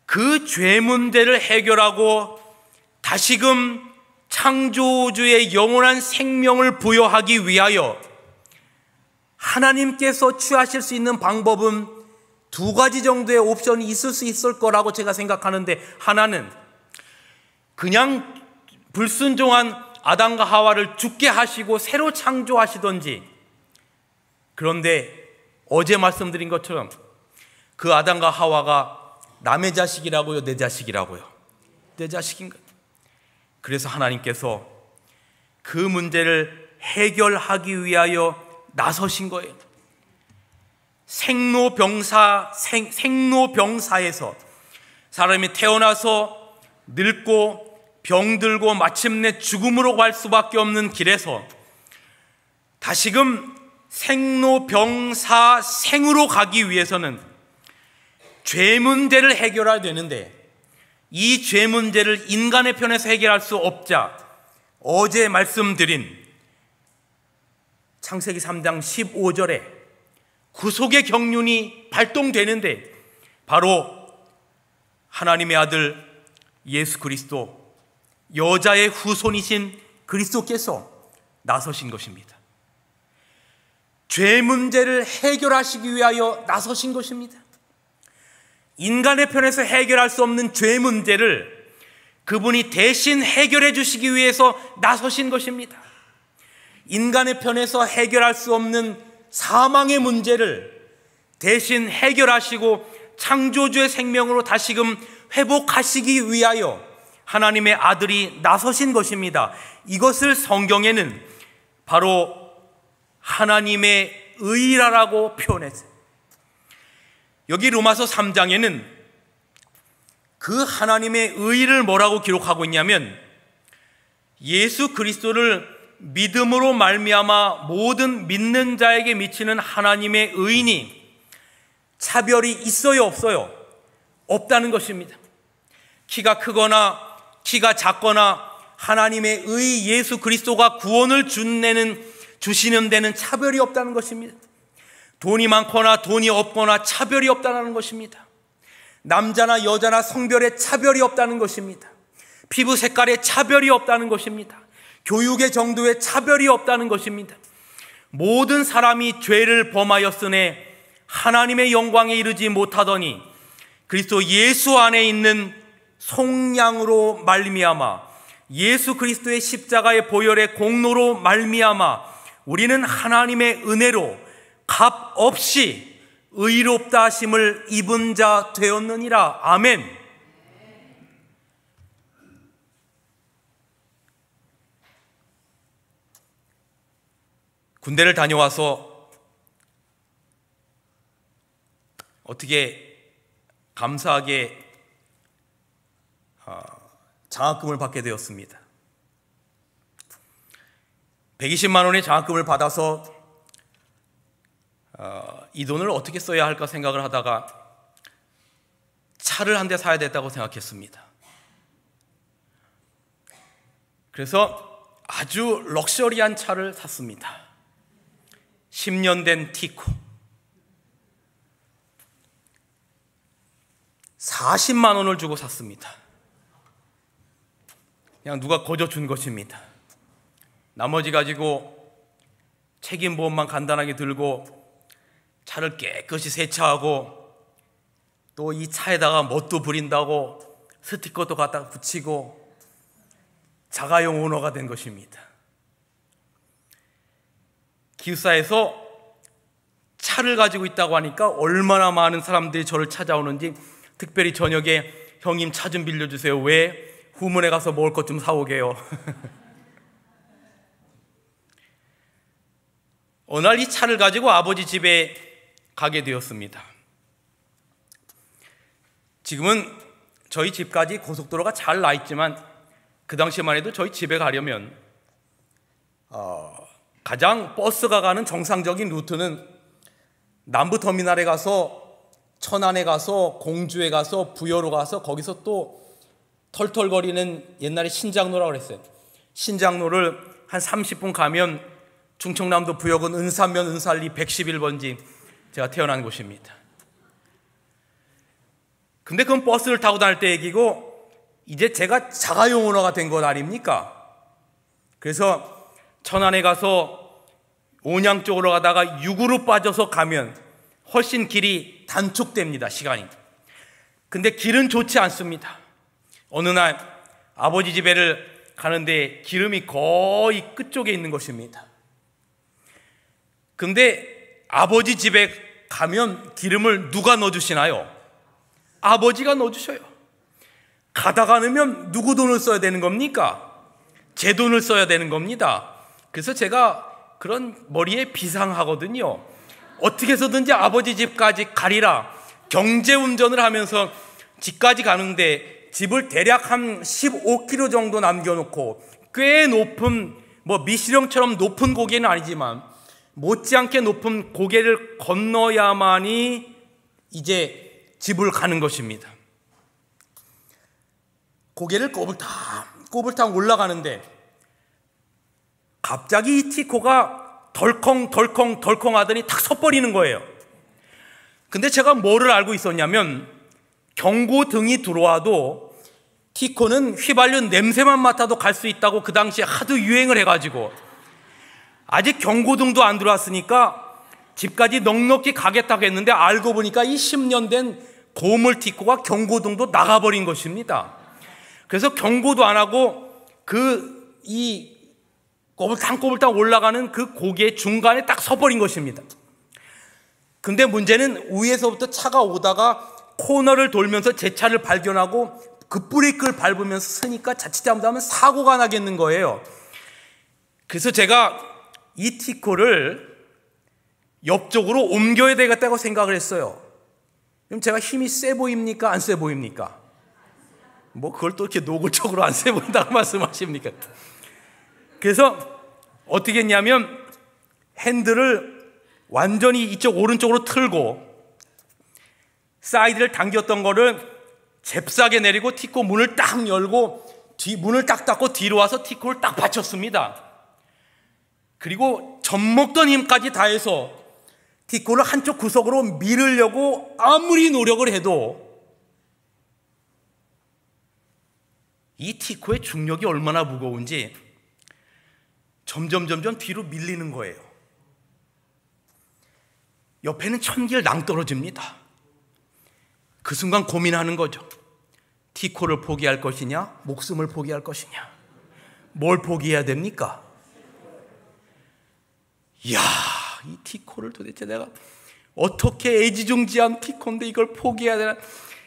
그 죄 문제를 해결하고 다시금 창조주의 영원한 생명을 부여하기 위하여 하나님께서 취하실 수 있는 방법은 두 가지 정도의 옵션이 있을 수 있을 거라고 제가 생각하는데, 하나는 그냥 불순종한 아담과 하와를 죽게 하시고 새로 창조하시던지, 그런데 어제 말씀드린 것처럼 그 아담과 하와가 남의 자식이라고요, 내 자식이라고요? 내 자식인가? 그래서 하나님께서 그 문제를 해결하기 위하여 나서신 거예요. 생로병사에서 사람이 태어나서 늙고 병들고 마침내 죽음으로 갈 수밖에 없는 길에서 다시금 생로병사생으로 가기 위해서는 죄 문제를 해결해야 되는데, 이 죄 문제를 인간의 편에서 해결할 수 없자 어제 말씀드린 창세기 3장 15절에 구속의 경륜이 발동되는데, 바로 하나님의 아들 예수 그리스도, 여자의 후손이신 그리스도께서 나서신 것입니다. 죄 문제를 해결하시기 위하여 나서신 것입니다. 인간의 편에서 해결할 수 없는 죄 문제를 그분이 대신 해결해 주시기 위해서 나서신 것입니다. 인간의 편에서 해결할 수 없는 사망의 문제를 대신 해결하시고 창조주의 생명으로 다시금 회복하시기 위하여 하나님의 아들이 나서신 것입니다. 이것을 성경에는 바로 하나님의 의라라고 표현했어요. 여기 로마서 3장에는 그 하나님의 의를 뭐라고 기록하고 있냐면, 예수 그리스도를 믿음으로 말미암아 모든 믿는 자에게 미치는 하나님의 의인이 차별이 있어요, 없어요? 없다는 것입니다. 키가 크거나 키가 작거나 하나님의 의 예수 그리스도가 구원을 주시는 데는 차별이 없다는 것입니다. 돈이 많거나 돈이 없거나 차별이 없다는 것입니다. 남자나 여자나 성별에 차별이 없다는 것입니다. 피부 색깔에 차별이 없다는 것입니다. 교육의 정도에 차별이 없다는 것입니다. 모든 사람이 죄를 범하였으니 하나님의 영광에 이르지 못하더니 그리스도 예수 안에 있는 속량으로 말미암아, 예수 그리스도의 십자가의 보혈의 공로로 말미암아 우리는 하나님의 은혜로 값 없이 의롭다 하심을 입은 자 되었느니라. 아멘. 군대를 다녀와서 어떻게 감사하게 장학금을 받게 되었습니다. 120만 원의 장학금을 받아서 이 돈을 어떻게 써야 할까 생각을 하다가 차를 한 대 사야 됐다고 생각했습니다. 그래서 아주 럭셔리한 차를 샀습니다. 10년 된 티코. 40만 원을 주고 샀습니다. 그냥 누가 거저 준 것입니다. 나머지 가지고 책임보험만 간단하게 들고 차를 깨끗이 세차하고 또 이 차에다가 뭣도 부린다고 스티커도 갖다 붙이고 자가용 오너가 된 것입니다. 기숙사에서 차를 가지고 있다고 하니까 얼마나 많은 사람들이 저를 찾아오는지, 특별히 저녁에 형님 차 좀 빌려주세요. 왜? 후문에 가서 먹을 것 좀 사오게요. 어느 날 이 차를 가지고 아버지 집에 가게 되었습니다. 지금은 저희 집까지 고속도로가 잘 나 있지만 그 당시만 해도 저희 집에 가려면 가장 버스가 가는 정상적인 루트는 남부터미널에 가서 천안에 가서 공주에 가서 부여로 가서 거기서 또 털털거리는 옛날에 신장로라고 그랬어요. 신장로를 한 30분 가면 충청남도 부여군 은산면 은살리 111번지 제가 태어난 곳입니다. 근데 그건 버스를 타고 다닐 때 얘기고 이제 제가 자가용언어가 된 것 아닙니까? 그래서 천안에 가서 온양 쪽으로 가다가 육으로 빠져서 가면 훨씬 길이 단축됩니다. 시간이. 근데 길은 좋지 않습니다. 어느 날 아버지 집에를 가는데 기름이 거의 끝쪽에 있는 것입니다. 근데 아버지 집에 가면 기름을 누가 넣어주시나요? 아버지가 넣어주셔요. 가다가 넣으면 누구 돈을 써야 되는 겁니까? 제 돈을 써야 되는 겁니다. 그래서 제가 그런 머리에 비상하거든요. 어떻게 해서든지 아버지 집까지 가리라 경제운전을 하면서 집까지 가는데 집을 대략 한 15km 정도 남겨놓고 꽤 높은 미시령처럼 높은 고개는 아니지만 못지않게 높은 고개를 건너야만이 이제 집을 가는 것입니다. 고개를 꼬불탕 올라가는데 갑자기 이 티코가 덜컹 하더니 탁 서버리는 거예요. 근데 제가 뭐를 알고 있었냐면 경고등이 들어와도 티코는 휘발유 냄새만 맡아도 갈 수 있다고 그 당시에 하도 유행을 해가지고 아직 경고등도 안 들어왔으니까 집까지 넉넉히 가겠다고 했는데 알고 보니까 이 10년 된 고물 티코가 경고등도 나가버린 것입니다. 그래서 경고도 안 하고 이 꼬불탕 올라가는 그 고개 중간에 딱 서버린 것입니다. 근데 문제는 위에서부터 차가 오다가 코너를 돌면서 제 차를 발견하고 그 브레이크를 밟으면서 서니까 자칫 잘못하면 사고가 나겠는 거예요. 그래서 제가 이 티코를 옆쪽으로 옮겨야 되겠다고 생각을 했어요. 그럼 제가 힘이 세 보입니까? 안 세 보입니까? 그걸 또 이렇게 노골적으로 안 세 보인다고 말씀하십니까? 그래서 어떻게 했냐면 핸들을 완전히 이쪽 오른쪽으로 틀고 사이드를 당겼던 거를 잽싸게 내리고 티코 문을 딱 열고 문을 딱 닫고 뒤로 와서 티코를 딱 받쳤습니다. 그리고 젖먹던 힘까지 다해서 티코를 한쪽 구석으로 밀으려고 아무리 노력을 해도 이 티코의 중력이 얼마나 무거운지 점점 뒤로 밀리는 거예요. 옆에는 천길 낭떠러집니다. 그 순간 고민하는 거죠. 티코를 포기할 것이냐, 목숨을 포기할 것이냐. 뭘 포기해야 됩니까? 이야, 이 티코를 도대체 내가 어떻게 애지중지한 티코인데 이걸 포기해야 되나.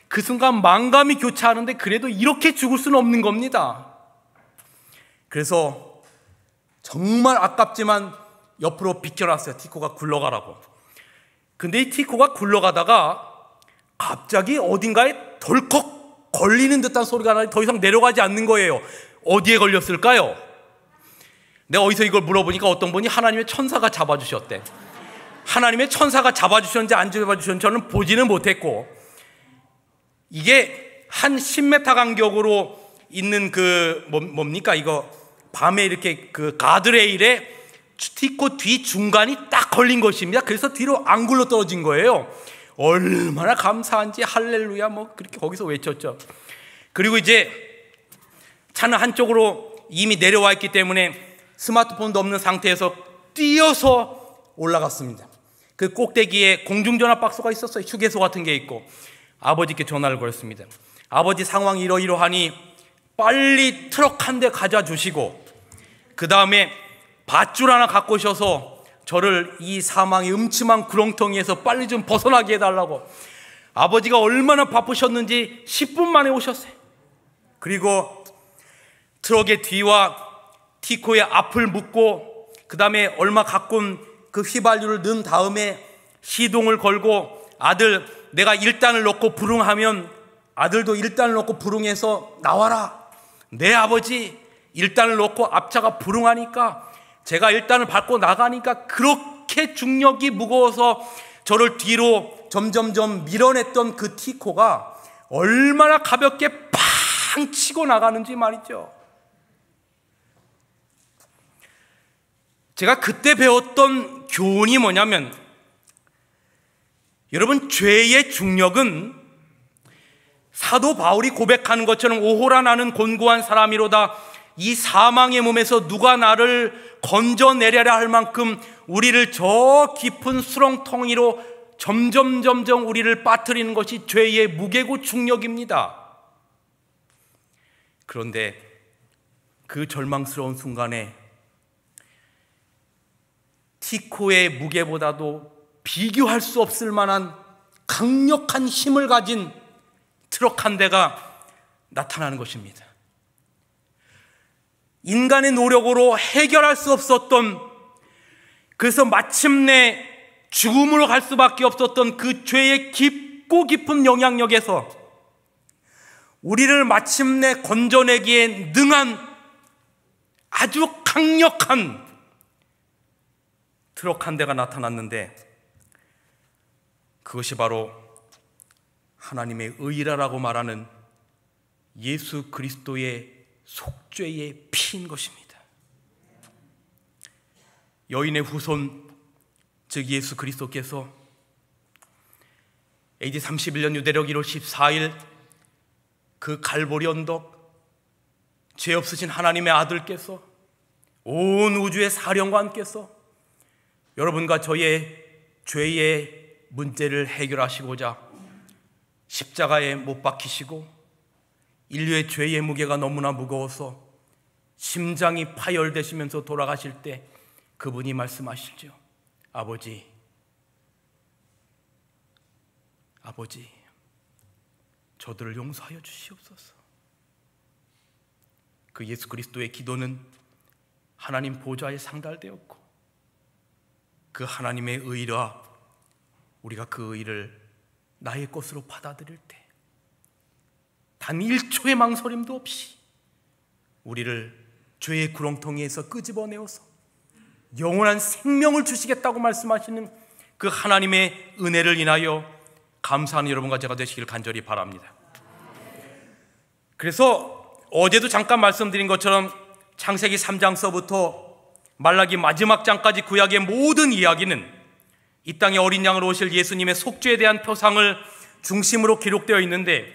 그 순간 만감이 교차하는데 그래도 이렇게 죽을 수는 없는 겁니다. 그래서 정말 아깝지만 옆으로 비켜놨어요. 티코가 굴러가라고. 근데 이 티코가 굴러가다가 갑자기 어딘가에 덜컥 걸리는 듯한 소리가 나서 더 이상 내려가지 않는 거예요. 어디에 걸렸을까요? 내가 어디서 이걸 물어보니까 어떤 분이 하나님의 천사가 잡아주셨대. 하나님의 천사가 잡아주셨는지 안 잡아주셨는지 저는 보지는 못했고, 이게 한 10m 간격으로 있는 뭡니까 이거 밤에 이렇게 그 가드레일에 티코 뒤 중간이 딱 걸린 것입니다. 그래서 뒤로 안 굴러 떨어진 거예요. 얼마나 감사한지 할렐루야 그렇게 거기서 외쳤죠. 그리고 이제 차는 한쪽으로 이미 내려와 있기 때문에 스마트폰도 없는 상태에서 뛰어서 올라갔습니다. 그 꼭대기에 공중전화 박스가 있었어요. 휴게소 같은 게 있고 아버지께 전화를 걸었습니다. 아버지 상황이 이러이러하니 빨리 트럭 한 대 가져다 주시고 그 다음에 밧줄 하나 갖고 오셔서 저를 이 사망의 음침한 구렁텅이에서 빨리 좀 벗어나게 해달라고. 아버지가 얼마나 바쁘셨는지 10분 만에 오셨어요. 그리고 트럭의 뒤와 티코의 앞을 묶고 그 다음에 얼마 가꾼 그 휘발유를 넣은 다음에 시동을 걸고 아들 내가 1단을 넣고 불응하면 아들도 일단을 놓고 부릉해서 나와라. 내 아버지 일단을 놓고 앞차가 부릉하니까 제가 일단을 밟고 나가니까 그렇게 중력이 무거워서 저를 뒤로 점점점 밀어냈던 그 티코가 얼마나 가볍게 팡 치고 나가는지 말이죠. 제가 그때 배웠던 교훈이 뭐냐면, 여러분, 죄의 중력은 사도 바울이 고백하는 것처럼 오호라 나는 곤고한 사람이로다, 이 사망의 몸에서 누가 나를 건져내려라 할 만큼 우리를 저 깊은 수렁텅이로 점점 우리를 빠뜨리는 것이 죄의 무게고 중력입니다. 그런데 그 절망스러운 순간에 티코의 무게보다도 비교할 수 없을 만한 강력한 힘을 가진 트럭 한 대가 나타나는 것입니다. 인간의 노력으로 해결할 수 없었던, 그래서 마침내 죽음으로 갈 수밖에 없었던 그 죄의 깊고 깊은 영향력에서 우리를 마침내 건져내기에 능한 아주 강력한 트럭 한 대가 나타났는데, 그것이 바로 하나님의 의라라고 말하는 예수 그리스도의 속죄의 피인 것입니다. 여인의 후손, 즉 예수 그리스도께서 AD 31년 유대력 1월 14일 그 갈보리 언덕, 죄 없으신 하나님의 아들께서, 온 우주의 사령관께서 여러분과 저의 죄의 문제를 해결하시고자 십자가에 못 박히시고, 인류의 죄의 무게가 너무나 무거워서 심장이 파열되시면서 돌아가실 때 그분이 말씀하시죠. 아버지, 저들을 용서하여 주시옵소서. 그 예수 그리스도의 기도는 하나님 보좌에 상달되었고, 그 하나님의 의라 우리가 그 의를 나의 것으로 받아들일 때 단 1초의 망설임도 없이 우리를 죄의 구렁텅이에서 끄집어내어서 영원한 생명을 주시겠다고 말씀하시는 그 하나님의 은혜를 인하여 감사하는 여러분과 제가 되시길 간절히 바랍니다. 그래서 어제도 잠깐 말씀드린 것처럼 창세기 3장서부터 말라기 마지막 장까지 구약의 모든 이야기는 이 땅에 어린 양으로 오실 예수님의 속죄에 대한 표상을 중심으로 기록되어 있는데,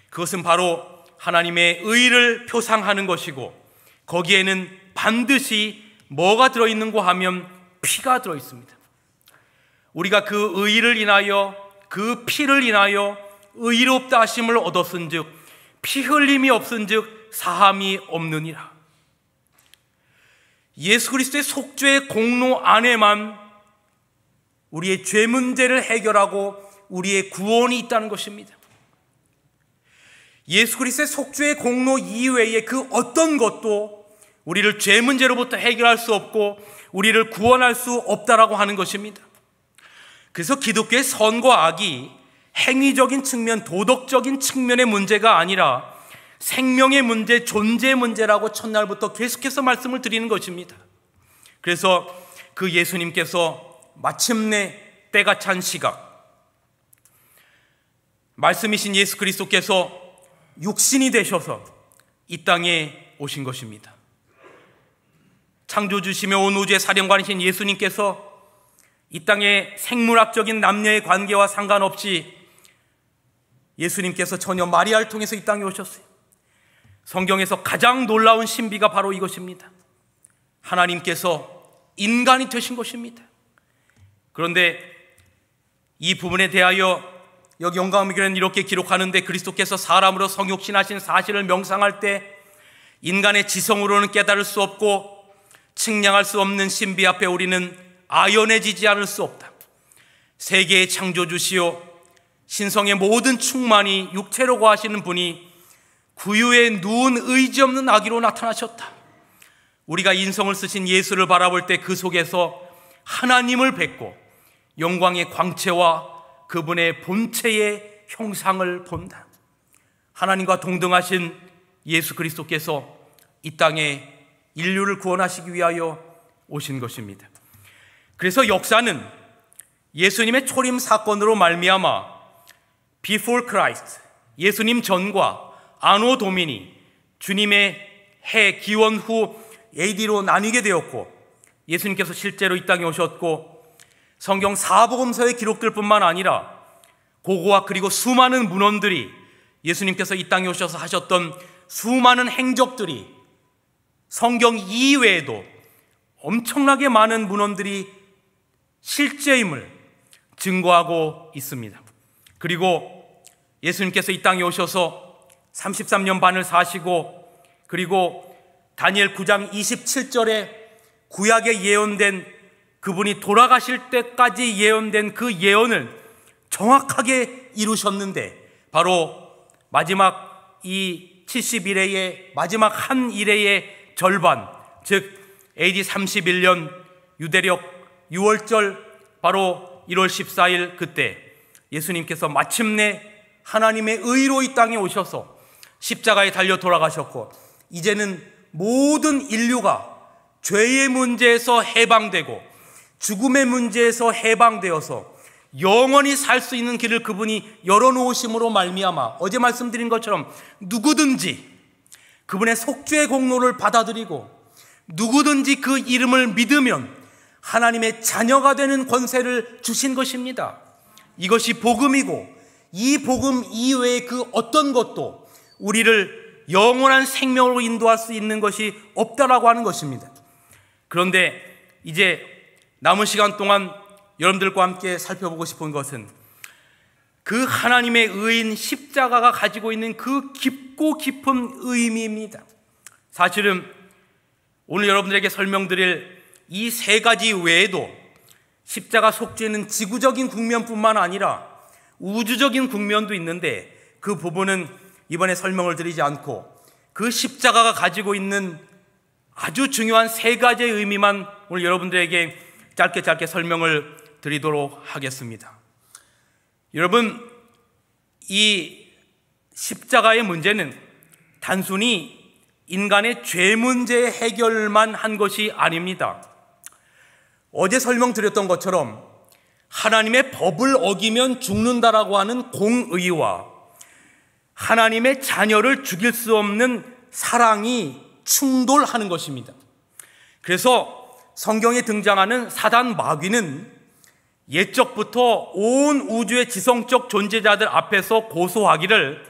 그것은 바로 하나님의 의를 표상하는 것이고, 거기에는 반드시 뭐가 들어있는고 하면 피가 들어있습니다. 우리가 그 의를 인하여, 그 피를 인하여 의롭다 하심을 얻었은 즉 피 흘림이 없은 즉 사함이 없느니라. 예수 그리스도의 속죄의 공로 안에만 우리의 죄 문제를 해결하고 우리의 구원이 있다는 것입니다. 예수 그리스도의 속죄의 공로 이외에 그 어떤 것도 우리를 죄 문제로부터 해결할 수 없고 우리를 구원할 수 없다라고 하는 것입니다. 그래서 기독교의 선과 악이 행위적인 측면, 도덕적인 측면의 문제가 아니라 생명의 문제, 존재의 문제라고 첫날부터 계속해서 말씀을 드리는 것입니다. 그래서 그 예수님께서 마침내 때가 찬 시각, 말씀이신 예수 그리스도께서 육신이 되셔서 이 땅에 오신 것입니다. 창조주시며 온 우주의 사령관이신 예수님께서 이 땅의 생물학적인 남녀의 관계와 상관없이 예수님께서 전혀 마리아를 통해서 이 땅에 오셨어요. 성경에서 가장 놀라운 신비가 바로 이것입니다. 하나님께서 인간이 되신 것입니다. 그런데 이 부분에 대하여 여기 영감의교회는 이렇게 기록하는데, 그리스도께서 사람으로 성육신하신 사실을 명상할 때 인간의 지성으로는 깨달을 수 없고 측량할 수 없는 신비 앞에 우리는 아연해지지 않을 수 없다. 세계의 창조주시오 신성의 모든 충만이 육체로 거하시는 분이 구유에 누운 의지 없는 아기로 나타나셨다. 우리가 인성을 쓰신 예수를 바라볼 때 그 속에서 하나님을 뵙고 영광의 광채와 그분의 본체의 형상을 본다. 하나님과 동등하신 예수 그리스도께서 이 땅에 인류를 구원하시기 위하여 오신 것입니다. 그래서 역사는 예수님의 초림 사건으로 말미암아 Before Christ, 예수님 전과 아노 도미니, 주님의 해 기원 후 AD로 나뉘게 되었고, 예수님께서 실제로 이 땅에 오셨고, 성경 사복음서의 기록들 뿐만 아니라 고고학 그리고 수많은 문헌들이 예수님께서 이 땅에 오셔서 하셨던 수많은 행적들이 성경 이외에도 엄청나게 많은 문헌들이 실제임을 증거하고 있습니다. 그리고 예수님께서 이 땅에 오셔서 33년 반을 사시고, 그리고 다니엘 9장 27절에 구약에 예언된 그분이 돌아가실 때까지 예언된 그 예언을 정확하게 이루셨는데, 바로 마지막 이 70일의 마지막 한 일의 절반, 즉 AD 31년 유대력 6월절 바로 1월 14일 그때 예수님께서 마침내 하나님의 의로 이 땅에 오셔서 십자가에 달려 돌아가셨고, 이제는 모든 인류가 죄의 문제에서 해방되고 죽음의 문제에서 해방되어서 영원히 살 수 있는 길을 그분이 열어놓으심으로 말미암아 어제 말씀드린 것처럼 누구든지 그분의 속죄의 공로를 받아들이고 누구든지 그 이름을 믿으면 하나님의 자녀가 되는 권세를 주신 것입니다. 이것이 복음이고, 이 복음 이외의 그 어떤 것도 우리를 영원한 생명으로 인도할 수 있는 것이 없다라고 하는 것입니다. 그런데 이제 남은 시간 동안 여러분들과 함께 살펴보고 싶은 것은 그 하나님의 의인 십자가가 가지고 있는 그 깊고 깊은 의미입니다. 사실은 오늘 여러분들에게 설명드릴 이 세 가지 외에도 십자가 속죄는 지구적인 국면뿐만 아니라 우주적인 국면도 있는데, 그 부분은 이번에 설명을 드리지 않고 그 십자가가 가지고 있는 아주 중요한 세 가지의 의미만 오늘 여러분들에게 짧게 설명을 드리도록 하겠습니다. 여러분, 이 십자가의 문제는 단순히 인간의 죄 문제 해결만 한 것이 아닙니다. 어제 설명드렸던 것처럼 하나님의 법을 어기면 죽는다라고 하는 공의와 하나님의 자녀를 죽일 수 없는 사랑이 충돌하는 것입니다. 그래서 성경에 등장하는 사단 마귀는 옛적부터 온 우주의 지성적 존재자들 앞에서 고소하기를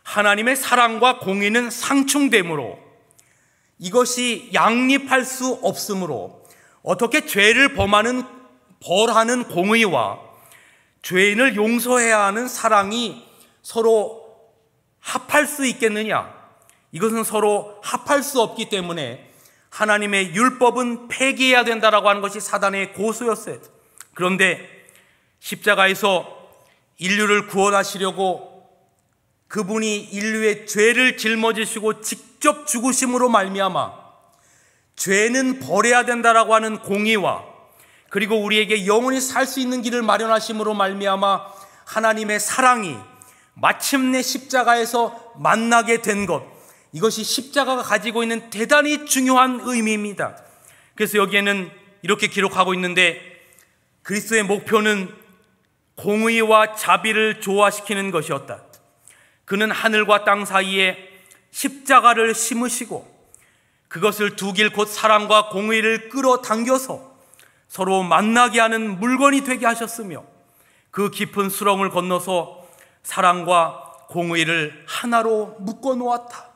하나님의 사랑과 공의는 상충되므로, 이것이 양립할 수 없으므로 어떻게 죄를 벌하는 공의와 죄인을 용서해야 하는 사랑이 서로 합할 수 있겠느냐? 이것은 서로 합할 수 없기 때문에 하나님의 율법은 폐기해야 된다라고 하는 것이 사단의 고소였어요. 그런데 십자가에서 인류를 구원하시려고 그분이 인류의 죄를 짊어지시고 직접 죽으심으로 말미암아 죄는 버려야 된다라고 하는 공의와 그리고 우리에게 영원히 살 수 있는 길을 마련하심으로 말미암아 하나님의 사랑이 마침내 십자가에서 만나게 된 것, 이것이 십자가가 가지고 있는 대단히 중요한 의미입니다. 그래서 여기에는 이렇게 기록하고 있는데, 그리스도의 목표는 공의와 자비를 조화시키는 것이었다. 그는 하늘과 땅 사이에 십자가를 심으시고 그것을 두 길 곧 사랑과 공의를 끌어당겨서 서로 만나게 하는 물건이 되게 하셨으며, 그 깊은 수렁을 건너서 사랑과 공의를 하나로 묶어 놓았다.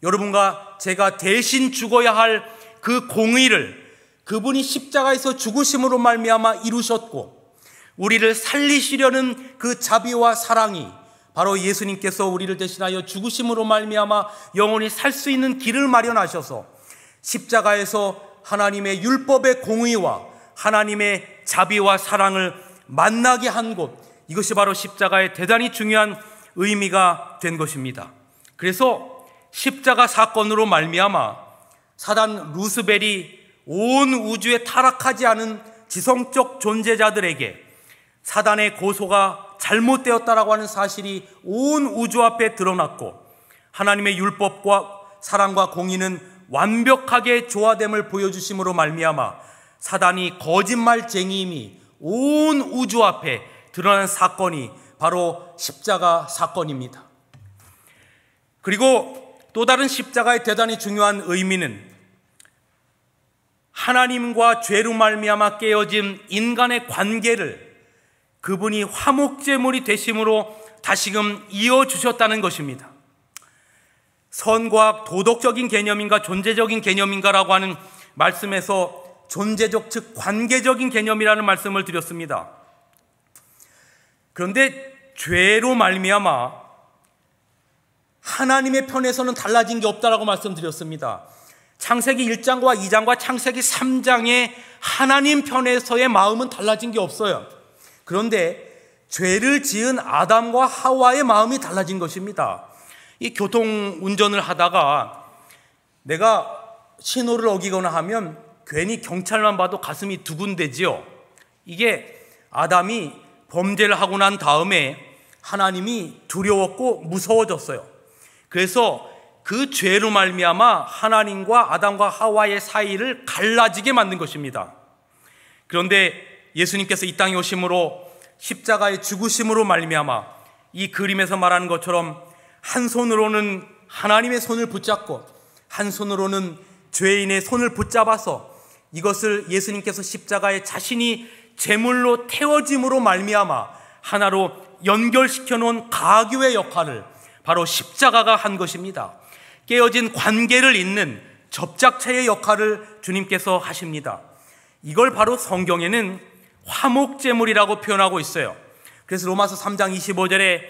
여러분과 제가 대신 죽어야 할 그 공의를 그분이 십자가에서 죽으심으로 말미암아 이루셨고, 우리를 살리시려는 그 자비와 사랑이 바로 예수님께서 우리를 대신하여 죽으심으로 말미암아 영원히 살 수 있는 길을 마련하셔서 십자가에서 하나님의 율법의 공의와 하나님의 자비와 사랑을 만나게 한 곳, 이것이 바로 십자가의 대단히 중요한 의미가 된 것입니다. 그래서 십자가 사건으로 말미암아 사단 루스벨이 온 우주에 타락하지 않은 지성적 존재자들에게 사단의 고소가 잘못되었다라고 하는 사실이 온 우주 앞에 드러났고, 하나님의 율법과 사랑과 공의는 완벽하게 조화됨을 보여주심으로 말미암아 사단이 거짓말쟁이임이 온 우주 앞에 드러난 사건이 바로 십자가 사건입니다. 그리고 또 다른 십자가의 대단히 중요한 의미는 하나님과 죄로 말미암아 깨어진 인간의 관계를 그분이 화목제물이 되심으로 다시금 이어주셨다는 것입니다. 선과악, 도덕적인 개념인가 존재적인 개념인가라고 하는 말씀에서 존재적 즉 관계적인 개념이라는 말씀을 드렸습니다. 그런데 죄로 말미암아 하나님의 편에서는 달라진 게 없다라고 말씀드렸습니다. 창세기 1장과 2장과 창세기 3장의 하나님 편에서의 마음은 달라진 게 없어요. 그런데 죄를 지은 아담과 하와의 마음이 달라진 것입니다. 이 교통 운전을 하다가 내가 신호를 어기거나 하면 괜히 경찰만 봐도 가슴이 두근대지요. 이게 아담이 범죄를 하고 난 다음에 하나님이 두려웠고 무서워졌어요. 그래서 그 죄로 말미암아 하나님과 아담과 하와의 사이를 갈라지게 만든 것입니다. 그런데 예수님께서 이 땅에 오심으로 십자가의 죽으심으로 말미암아 이 그림에서 말하는 것처럼 한 손으로는 하나님의 손을 붙잡고 한 손으로는 죄인의 손을 붙잡아서 이것을 예수님께서 십자가에 자신이 제물로 태워짐으로 말미암아 하나로 연결시켜 놓은 가교의 역할을 바로 십자가가 한 것입니다. 깨어진 관계를 잇는 접착체의 역할을 주님께서 하십니다. 이걸 바로 성경에는 화목제물이라고 표현하고 있어요. 그래서 로마서 3장 25절에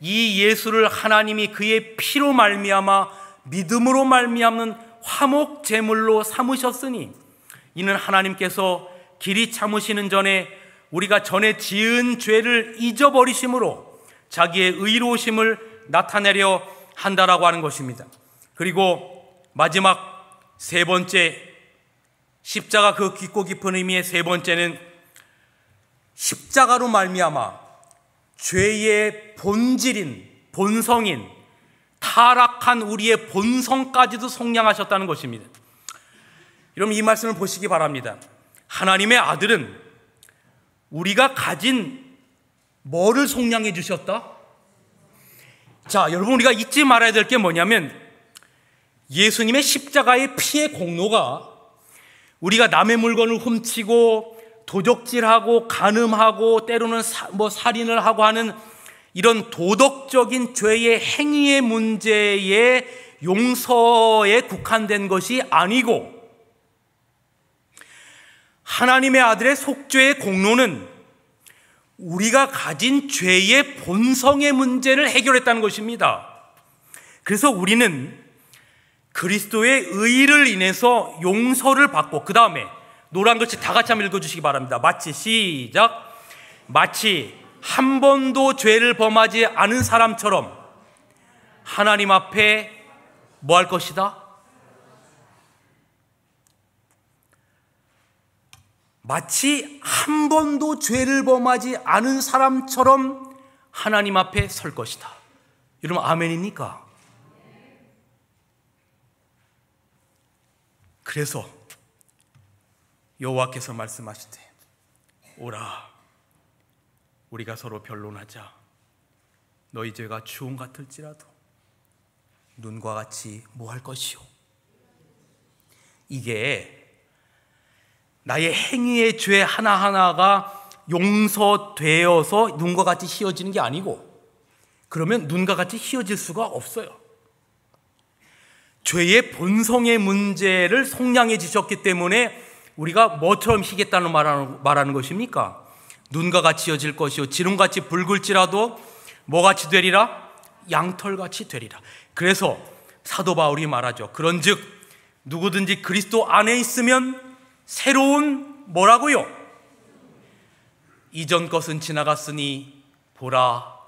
이 예수를 하나님이 그의 피로 말미암아 믿음으로 말미암는 화목제물로 삼으셨으니 이는 하나님께서 길이 참으시는 전에 우리가 전에 지은 죄를 잊어버리심으로 자기의 의로우심을 나타내려 한다라고 하는 것입니다. 그리고 마지막 세 번째, 십자가 그 깊고 깊은 의미의 세 번째는 십자가로 말미암아 죄의 본질인 본성인 타락한 우리의 본성까지도 속량하셨다는 것입니다. 여러분 이 말씀을 보시기 바랍니다. 하나님의 아들은 우리가 가진 뭐를 속량해 주셨다? 자, 여러분 우리가 잊지 말아야 될 게 뭐냐면 예수님의 십자가의 피의 공로가 우리가 남의 물건을 훔치고 도적질하고 간음하고 때로는 살인을 하고 하는 이런 도덕적인 죄의 행위의 문제의 용서에 국한된 것이 아니고 하나님의 아들의 속죄의 공로는 우리가 가진 죄의 본성의 문제를 해결했다는 것입니다. 그래서 우리는 그리스도의 의를 인해서 용서를 받고 그 다음에 노란 글씨 다 같이 한번 읽어주시기 바랍니다. 마치 시작. 마치 한 번도 죄를 범하지 않은 사람처럼 하나님 앞에 뭐 할 것이다? 마치 한 번도 죄를 범하지 않은 사람처럼 하나님 앞에 설 것이다. 여러분 아멘입니까? 그래서 여호와께서 말씀하시되 오라 우리가 서로 변론하자. 너희 죄가 주홍 같을지라도 눈과 같이 뭐 할 것이요. 이게 나의 행위의 죄 하나하나가 용서되어서 눈과 같이 휘어지는 게 아니고 그러면 눈과 같이 휘어질 수가 없어요. 죄의 본성의 문제를 속량해 주셨기 때문에 우리가 뭐처럼 희겠다는 말하는 것입니까? 눈과 같이 휘어질 것이요 지름같이 붉을지라도 뭐같이 되리라? 양털같이 되리라. 그래서 사도 바울이 말하죠. 그런즉 누구든지 그리스도 안에 있으면 새로운 뭐라고요? 이전 것은 지나갔으니 보라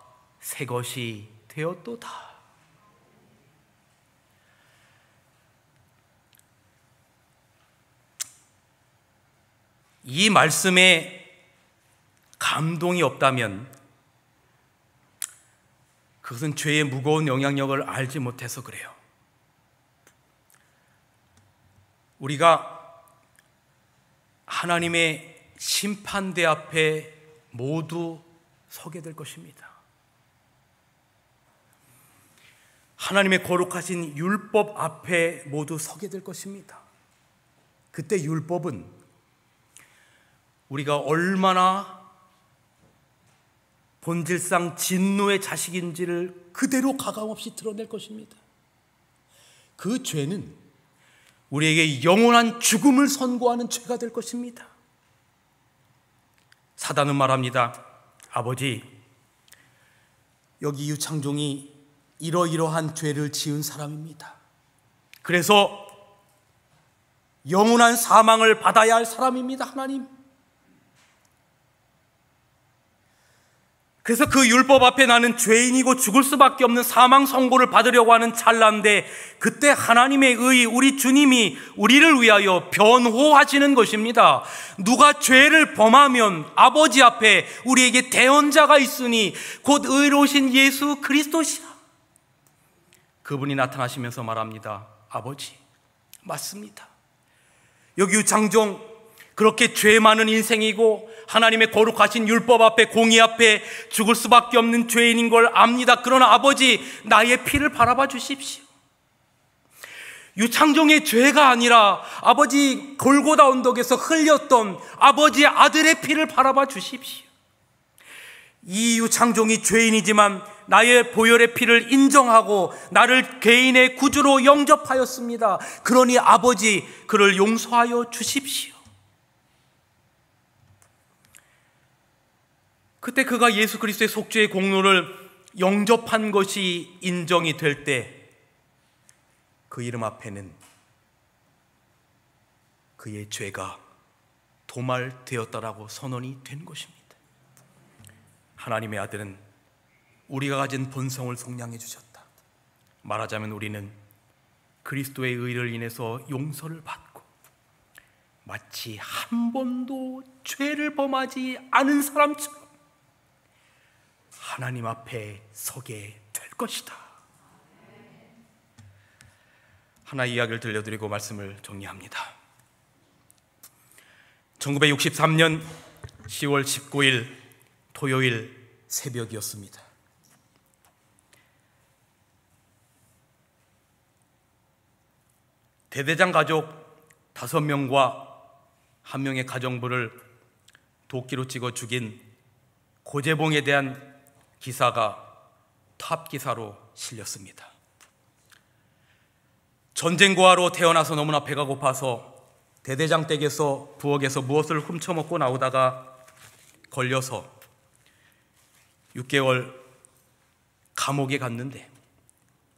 새 것이 되었도다. 이 말씀에 감동이 없다면 그것은 죄의 무거운 영향력을 알지 못해서 그래요. 우리가 하나님의 심판대 앞에 모두 서게 될 것입니다. 하나님의 거룩하신 율법 앞에 모두 서게 될 것입니다. 그때 율법은 우리가 얼마나 본질상 진노의 자식인지를 그대로 가감없이 드러낼 것입니다. 그 죄는 우리에게 영원한 죽음을 선고하는 죄가 될 것입니다. 사단은 말합니다. 아버지, 여기 유창종이 이러이러한 죄를 지은 사람입니다. 그래서 영원한 사망을 받아야 할 사람입니다, 하나님. 그래서 그 율법 앞에 나는 죄인이고 죽을 수밖에 없는 사망 선고를 받으려고 하는 찰나인데, 그때 하나님의 의, 우리 주님이 우리를 위하여 변호하시는 것입니다. 누가 죄를 범하면 아버지 앞에 우리에게 대언자가 있으니 곧 의로우신 예수 그리스도시라. 그분이 나타나시면서 말합니다. 아버지, 맞습니다. 여기 유창종 그렇게 죄 많은 인생이고 하나님의 거룩하신 율법 앞에, 공의 앞에 죽을 수밖에 없는 죄인인 걸 압니다. 그러나 아버지, 나의 피를 바라봐 주십시오. 유창종의 죄가 아니라 아버지 골고다 언덕에서 흘렸던 아버지의 아들의 피를 바라봐 주십시오. 이 유창종이 죄인이지만 나의 보혈의 피를 인정하고 나를 개인의 구주로 영접하였습니다. 그러니 아버지, 그를 용서하여 주십시오. 그때 그가 예수 그리스도의 속죄의 공로를 영접한 것이 인정이 될 때 그 이름 앞에는 그의 죄가 도말되었다라고 선언이 된 것입니다. 하나님의 아들은 우리가 가진 본성을 속량해 주셨다. 말하자면 우리는 그리스도의 의를 인해서 용서를 받고 마치 한 번도 죄를 범하지 않은 사람처럼 하나님 앞에 서게 될 것이다. 하나의 이야기를 들려드리고 말씀을 정리합니다. 1963년 10월 19일 토요일 새벽이었습니다. 대대장 가족 5명과 1명의 가정부를 도끼로 찍어 죽인 고재봉에 대한 기사가 탑 기사로 실렸습니다. 전쟁고아로 태어나서 너무나 배가 고파서 대대장 댁에서 부엌에서 무엇을 훔쳐먹고 나오다가 걸려서 6개월 감옥에 갔는데,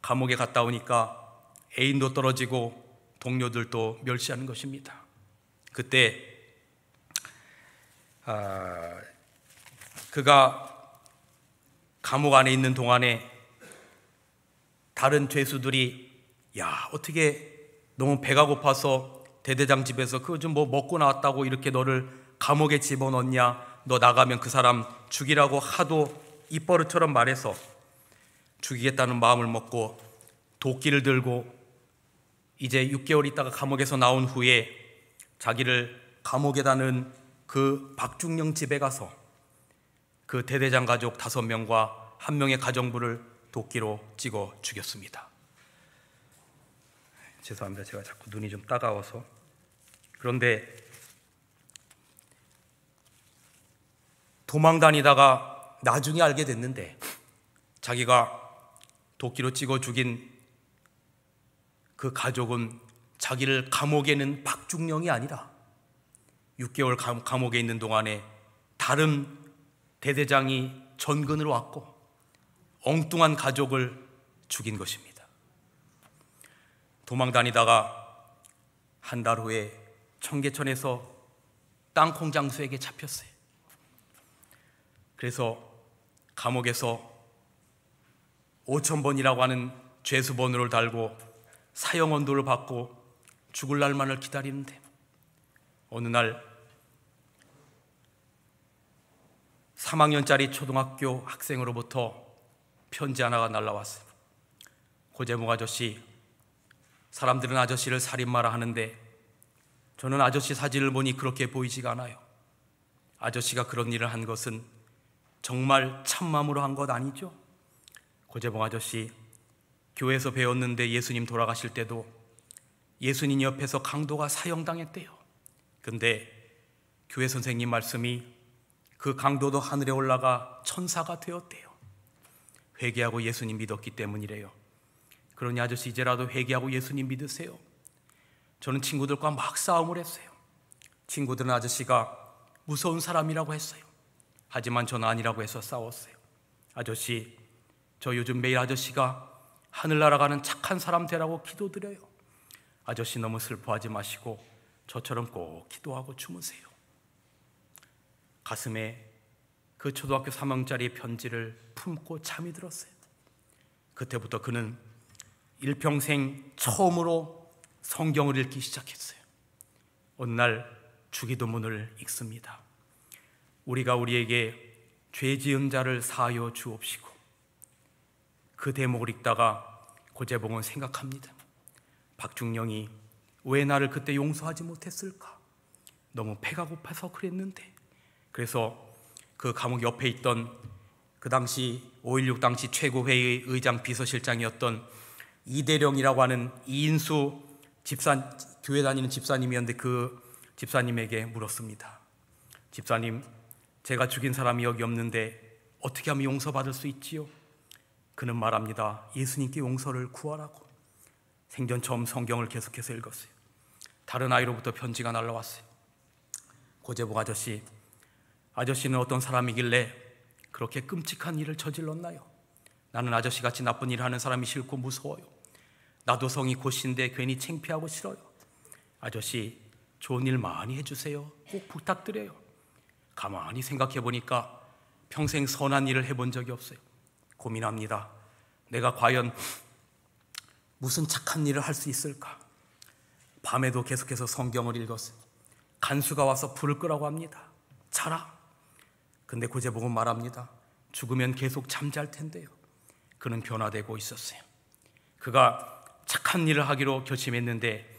감옥에 갔다 오니까 애인도 떨어지고 동료들도 멸시하는 것입니다. 그때 그가 감옥 안에 있는 동안에 다른 죄수들이 야, 어떻게 너무 배가 고파서 대대장 집에서 그거 좀 뭐 먹고 나왔다고 이렇게 너를 감옥에 집어넣냐, 너 나가면 그 사람 죽이라고 하도 입버릇처럼 말해서 죽이겠다는 마음을 먹고 도끼를 들고 이제 6개월 있다가 감옥에서 나온 후에 자기를 감옥에다 넣은 그 박중령 집에 가서 그 대대장 가족 5명과 1명의 가정부를 도끼로 찍어 죽였습니다. 죄송합니다. 제가 자꾸 눈이 좀 따가워서. 그런데 도망 다니다가 나중에 알게 됐는데 자기가 도끼로 찍어 죽인 그 가족은 자기를 감옥에 넣은 박중령이 아니라 6개월 감옥에 있는 동안에 다른 대대장이 전근으로 왔고 엉뚱한 가족을 죽인 것입니다. 도망 다니다가 한 달 후에 청계천에서 땅콩 장수에게 잡혔어요. 그래서 감옥에서 5,000번이라고 하는 죄수번호를 달고 사형언도를 받고 죽을 날만을 기다리는데 어느 날 3학년짜리 초등학교 학생으로부터 편지 하나가 날라왔어요. 고재봉 아저씨, 사람들은 아저씨를 살인마라 하는데 저는 아저씨 사진을 보니 그렇게 보이지가 않아요. 아저씨가 그런 일을 한 것은 정말 참마음으로 한 것 아니죠? 고재봉 아저씨, 교회에서 배웠는데 예수님 돌아가실 때도 예수님 옆에서 강도가 사형당했대요. 근데 교회 선생님 말씀이 그 강도도 하늘에 올라가 천사가 되었대요. 회개하고 예수님 믿었기 때문이래요. 그러니 아저씨 이제라도 회개하고 예수님 믿으세요. 저는 친구들과 막 싸움을 했어요. 친구들은 아저씨가 무서운 사람이라고 했어요. 하지만 저는 아니라고 해서 싸웠어요. 아저씨, 저 요즘 매일 아저씨가 하늘 날아가는 착한 사람 되라고 기도드려요. 아저씨 너무 슬퍼하지 마시고 저처럼 꼭 기도하고 주무세요. 가슴에 그 초등학교 3학년짜리 편지를 품고 잠이 들었어요. 그때부터 그는 일평생 처음으로 성경을 읽기 시작했어요. 어느 날 주기도문을 읽습니다. 우리가 우리에게 죄 지은 자를 사하여 주옵시고. 그 대목을 읽다가 고재봉은 생각합니다. 박중령이 왜 나를 그때 용서하지 못했을까? 너무 배가 고파서 그랬는데. 그래서 그 감옥 옆에 있던 그 당시 5.16 당시 최고회의 의장 비서실장이었던 이대령이라고 하는 이인수 교회 다니는 집사님이었는데 그 집사님에게 물었습니다. 집사님, 제가 죽인 사람이 여기 없는데 어떻게 하면 용서받을 수 있지요? 그는 말합니다. 예수님께 용서를 구하라고. 생전 처음 성경을 계속해서 읽었어요. 다른 아이로부터 편지가 날라왔어요. 고재봉 아저씨, 아저씨는 어떤 사람이길래 그렇게 끔찍한 일을 저질렀나요? 나는 아저씨같이 나쁜 일을 하는 사람이 싫고 무서워요. 나도 성이 곧인데 괜히 창피하고 싫어요. 아저씨, 좋은 일 많이 해주세요. 꼭 부탁드려요. 가만히 생각해 보니까 평생 선한 일을 해본 적이 없어요. 고민합니다. 내가 과연 무슨 착한 일을 할 수 있을까? 밤에도 계속해서 성경을 읽었어요. 간수가 와서 불을 끄라고 합니다. 자라. 근데 고재봉은 말합니다. 죽으면 계속 잠잘 텐데요. 그는 변화되고 있었어요. 그가 착한 일을 하기로 결심했는데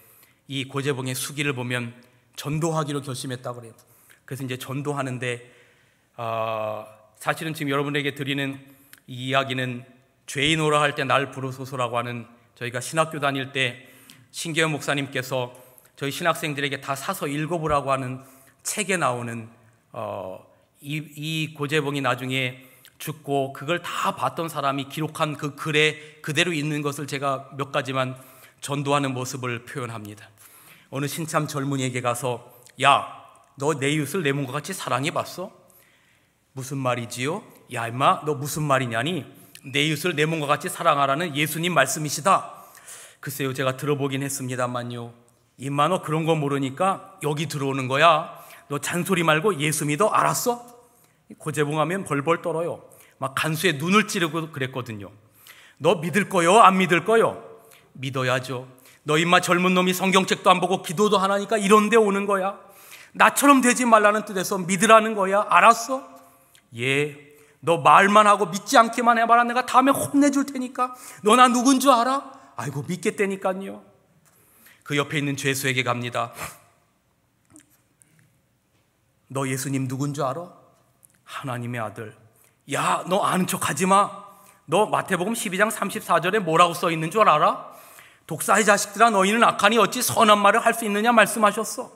이 고재봉의 수기를 보면 전도하기로 결심했다고 그래요. 그래서 이제 전도하는데 사실은 지금 여러분에게 드리는 이 이야기는 죄인 오라 할 때 날 부르소서라고 하는 저희가 신학교 다닐 때 신계현 목사님께서 저희 신학생들에게 다 사서 읽어보라고 하는 책에 나오는 이 고재봉이 나중에 죽고 그걸 다 봤던 사람이 기록한 그 글에 그대로 있는 것을 제가 몇 가지만 전도하는 모습을 표현합니다. 어느 신참 젊은이에게 가서 야, 너 내 이웃을 내 몸과 같이 사랑해봤어? 무슨 말이지요? 야 임마, 너 무슨 말이냐니? 내 이웃을 내 몸과 같이 사랑하라는 예수님 말씀이시다. 글쎄요, 제가 들어보긴 했습니다만요. 임마, 너 그런 거 모르니까 여기 들어오는 거야. 너 잔소리 말고 예수 믿어? 알았어? 고재봉 하면 벌벌 떨어요. 막 간수에 눈을 찌르고 그랬거든요. 너 믿을 거요? 안 믿을 거요? 믿어야죠. 너 임마 젊은 놈이 성경책도 안 보고 기도도 안 하니까 이런 데 오는 거야. 나처럼 되지 말라는 뜻에서 믿으라는 거야. 알았어? 예. 너 말만 하고 믿지 않기만 해봐라. 내가 다음에 혼내줄 테니까. 너 나 누군 줄 알아? 아이고 믿겠다니까요. 그 옆에 있는 죄수에게 갑니다. 너 예수님 누군 줄 알아? 하나님의 아들. 야, 너 아는 척 하지 마. 너 마태복음 12장 34절에 뭐라고 써 있는 줄 알아? 독사의 자식들아, 너희는 악하니 어찌 선한 말을 할 수 있느냐 말씀하셨어.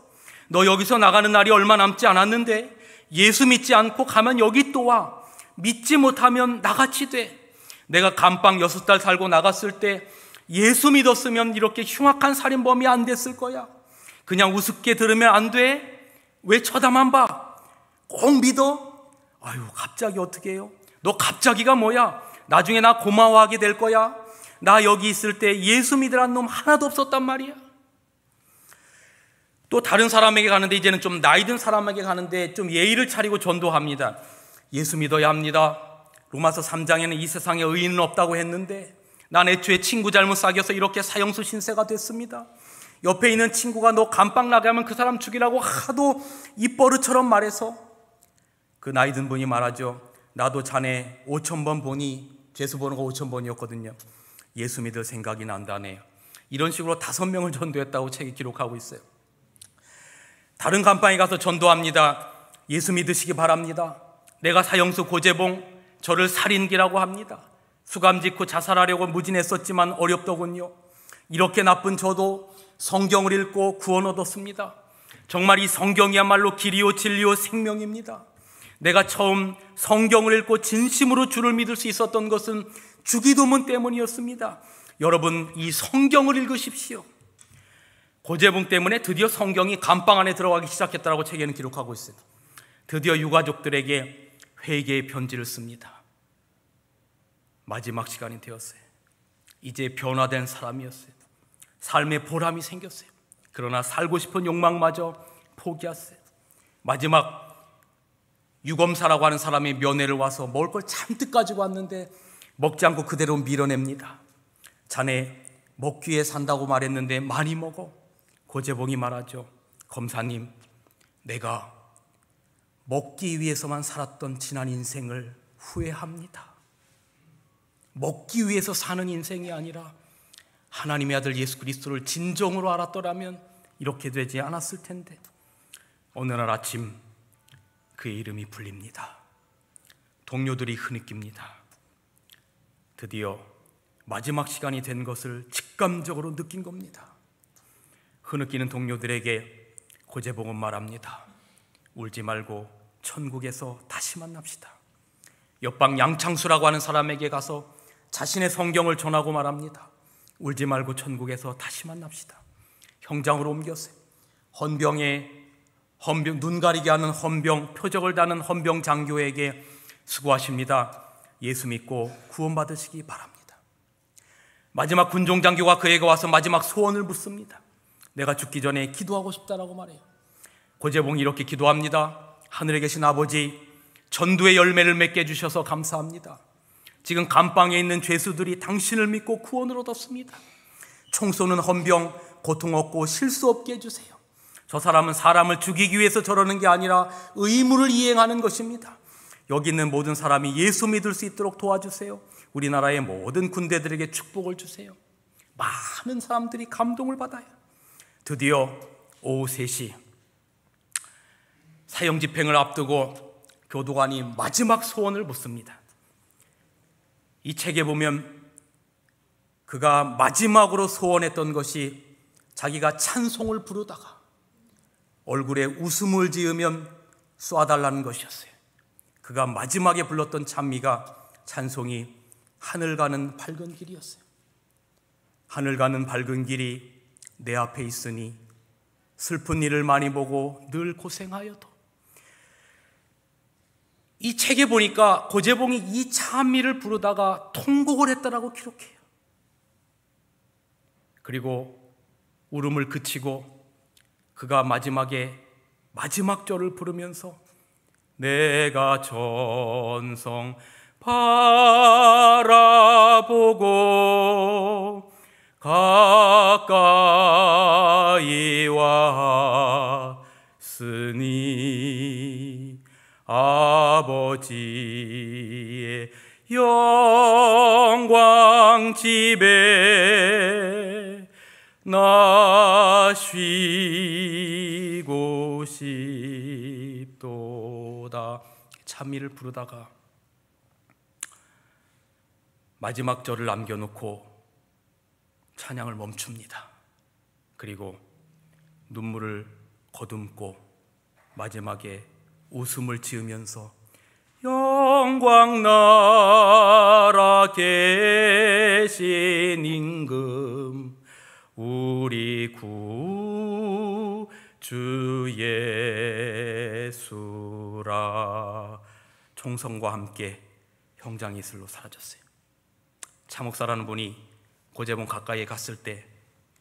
너 여기서 나가는 날이 얼마 남지 않았는데 예수 믿지 않고 가면 여기 또 와. 믿지 못하면 나같이 돼. 내가 감방 6달 살고 나갔을 때 예수 믿었으면 이렇게 흉악한 살인범이 안 됐을 거야. 그냥 우습게 들으면 안 돼. 왜 쳐다만 봐? 꼭 믿어. 아유, 갑자기 어떻게 해요? 너 갑자기가 뭐야? 나중에 나 고마워하게 될 거야. 나 여기 있을 때 예수 믿으라는 놈 하나도 없었단 말이야. 또 다른 사람에게 가는데, 이제는 좀 나이 든 사람에게 가는데 좀 예의를 차리고 전도합니다. 예수 믿어야 합니다. 로마서 3장에는 이 세상에 의인은 없다고 했는데 난 애초에 친구 잘못 사귀어서 이렇게 사형수 신세가 됐습니다. 옆에 있는 친구가 너 감방 나가면 그 사람 죽이라고 하도 입버릇처럼 말해서 그 나이 든 분이 말하죠. 나도 자네 5,000번 보니 죄수번호가 5000번이었거든요. 예수 믿을 생각이 난다네요. 이런 식으로 5명을 전도했다고 책이 기록하고 있어요. 다른 감방에 가서 전도합니다. 예수 믿으시기 바랍니다. 내가 사형수 고재봉, 저를 살인기라고 합니다. 수감 짓고 자살하려고 무진했었지만 어렵더군요. 이렇게 나쁜 저도 성경을 읽고 구원 얻었습니다. 정말 이 성경이야말로 길이요 진리요 생명입니다. 내가 처음 성경을 읽고 진심으로 주를 믿을 수 있었던 것은 주기도문 때문이었습니다. 여러분, 이 성경을 읽으십시오. 고재봉 때문에 드디어 성경이 감방 안에 들어가기 시작했다고 책에는 기록하고 있어요. 드디어 유가족들에게 회개의 편지를 씁니다. 마지막 시간이 되었어요. 이제 변화된 사람이었어요. 삶의 보람이 생겼어요. 그러나 살고 싶은 욕망마저 포기했어요. 마지막 유검사라고 하는 사람이 면회를 와서 먹을 걸 잔뜩 가지고 왔는데 먹지 않고 그대로 밀어냅니다. 자네 먹기 위해 산다고 말했는데 많이 먹어. 고재봉이 말하죠. 검사님, 내가 먹기 위해서만 살았던 지난 인생을 후회합니다. 먹기 위해서 사는 인생이 아니라 하나님의 아들 예수 그리스도를 진정으로 알았더라면 이렇게 되지 않았을 텐데. 어느 날 아침 그의 이름이 불립니다. 동료들이 흐느낍니다. 드디어 마지막 시간이 된 것을 직감적으로 느낀 겁니다. 흐느끼는 동료들에게 고재봉은 말합니다. 울지 말고 천국에서 다시 만납시다. 옆방 양창수라고 하는 사람에게 가서 자신의 성경을 전하고 말합니다. 울지 말고 천국에서 다시 만납시다. 형장으로 옮겼어요. 헌병, 눈 가리게 하는 헌병, 표적을 다는 헌병 장교에게 수고하십니다. 예수 믿고 구원받으시기 바랍니다. 마지막 군종 장교가 그에게 와서 마지막 소원을 묻습니다. 내가 죽기 전에 기도하고 싶다라고 말해요. 고재봉이 이렇게 기도합니다. 하늘에 계신 아버지, 전도의 열매를 맺게 해주셔서 감사합니다. 지금 감방에 있는 죄수들이 당신을 믿고 구원을 얻었습니다. 총 쏘는 헌병 고통 없고 실수 없게 해주세요. 저 사람은 사람을 죽이기 위해서 저러는 게 아니라 의무를 이행하는 것입니다. 여기 있는 모든 사람이 예수 믿을 수 있도록 도와주세요. 우리나라의 모든 군대들에게 축복을 주세요. 많은 사람들이 감동을 받아요. 드디어 오후 3시 사형 집행을 앞두고 교도관이 마지막 소원을 묻습니다. 이 책에 보면 그가 마지막으로 소원했던 것이 자기가 찬송을 부르다가 얼굴에 웃음을 지으면 쏴달라는 것이었어요. 그가 마지막에 불렀던 찬송이 하늘 가는 밝은 길이었어요. 하늘 가는 밝은 길이 내 앞에 있으니 슬픈 일을 많이 보고 늘 고생하여도. 이 책에 보니까 고재봉이 이 찬미를 부르다가 통곡을 했다라고 기록해요. 그리고 울음을 그치고 그가 마지막에 마지막 절을 부르면서 내가 전성 바라보고 가까이 왔으니 아버지의 영광 집에 나 쉬고 싶도다. 찬미를 부르다가 마지막 절을 남겨놓고 찬양을 멈춥니다. 그리고 눈물을 거둠고 마지막에 웃음을 지으면서 영광 나라 계신 임금 우리 구주 예수라. 총성과 함께 형장 이슬로 사라졌어요. 차목사라는 분이 고재봉 가까이에 갔을 때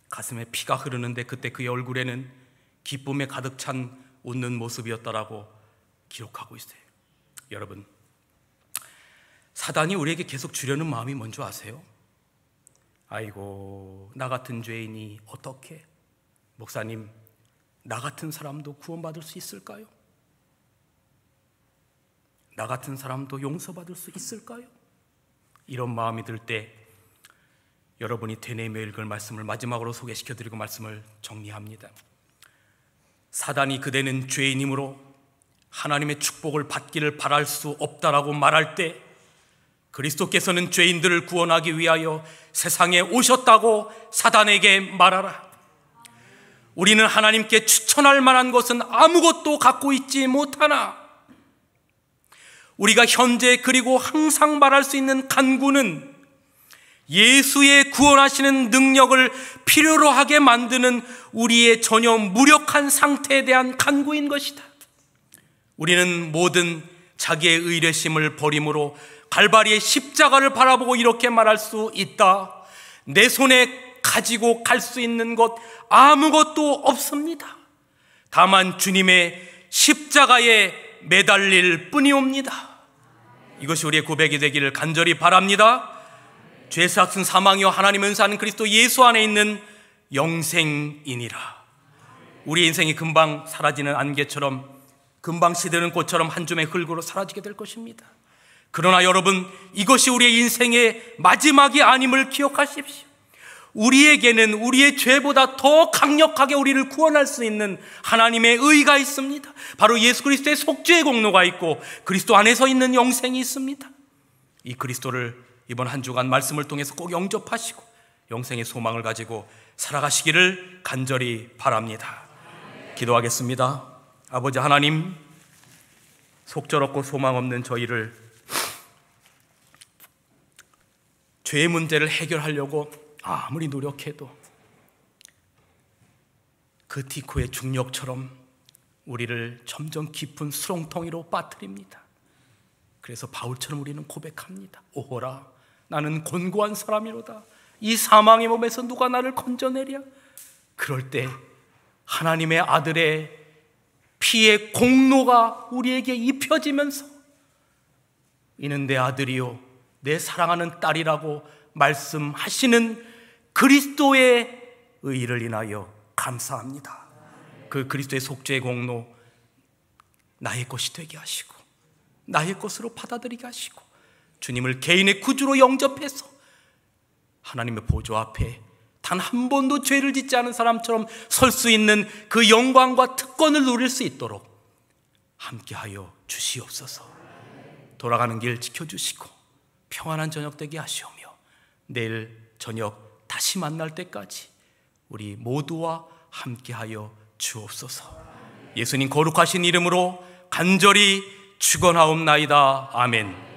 가슴에 피가 흐르는데 그때 그의 얼굴에는 기쁨에 가득 찬 웃는 모습이었다라고 기록하고 있어요. 여러분, 사단이 우리에게 계속 주려는 마음이 뭔지 아세요? 아이고, 나 같은 죄인이 어떻게, 목사님, 나 같은 사람도 구원받을 수 있을까요? 나 같은 사람도 용서받을 수 있을까요? 이런 마음이 들 때 여러분이 되뇌며 읽을 말씀을 마지막으로 소개시켜드리고 말씀을 정리합니다. 사단이 그대는 죄인이므로 하나님의 축복을 받기를 바랄 수 없다라고 말할 때 그리스도께서는 죄인들을 구원하기 위하여 세상에 오셨다고 사단에게 말하라. 우리는 하나님께 추천할 만한 것은 아무것도 갖고 있지 못하나 우리가 현재 그리고 항상 말할 수 있는 간구는 예수의 구원하시는 능력을 필요로 하게 만드는 우리의 전혀 무력한 상태에 대한 간구인 것이다. 우리는 모든 자기의 의뢰심을 버림으로 갈바리의 십자가를 바라보고 이렇게 말할 수 있다. 내 손에 가지고 갈 수 있는 것 아무것도 없습니다. 다만 주님의 십자가에 매달릴 뿐이옵니다. 이것이 우리의 고백이 되기를 간절히 바랍니다. 죄 삭은 사망이요 하나님의 은사는 그리스도 예수 안에 있는 영생이니라. 우리 인생이 금방 사라지는 안개처럼 금방 시드는 꽃처럼 한 줌의 흙으로 사라지게 될 것입니다. 그러나 여러분, 이것이 우리의 인생의 마지막이 아님을 기억하십시오. 우리에게는 우리의 죄보다 더 강력하게 우리를 구원할 수 있는 하나님의 의가 있습니다. 바로 예수 그리스도의 속죄의 공로가 있고 그리스도 안에서 있는 영생이 있습니다. 이 그리스도를 이번 한 주간 말씀을 통해서 꼭 영접하시고 영생의 소망을 가지고 살아가시기를 간절히 바랍니다. 기도하겠습니다. 아버지 하나님, 속절없고 소망 없는 저희를 죄의 문제를 해결하려고 아무리 노력해도 그 디코의 중력처럼 우리를 점점 깊은 수렁텅이로 빠뜨립니다. 그래서 바울처럼 우리는 고백합니다. 오호라, 나는 곤고한 사람이로다. 이 사망의 몸에서 누가 나를 건져내랴. 그럴 때 하나님의 아들의 피의 공로가 우리에게 입혀지면서 이는 내 아들이요 내 사랑하는 딸이라고 말씀하시는 그리스도의 의를 인하여 감사합니다. 그 그리스도의 속죄의 공로 나의 것이 되게 하시고 나의 것으로 받아들이게 하시고 주님을 개인의 구주로 영접해서 하나님의 보좌 앞에 단 한 번도 죄를 짓지 않은 사람처럼 설 수 있는 그 영광과 특권을 누릴 수 있도록 함께하여 주시옵소서. 돌아가는 길 지켜주시고 평안한 저녁 되게 하시오며 내일 저녁 다시 만날 때까지 우리 모두와 함께하여 주옵소서. 예수님 거룩하신 이름으로 간절히 축원하옵나이다. 아멘.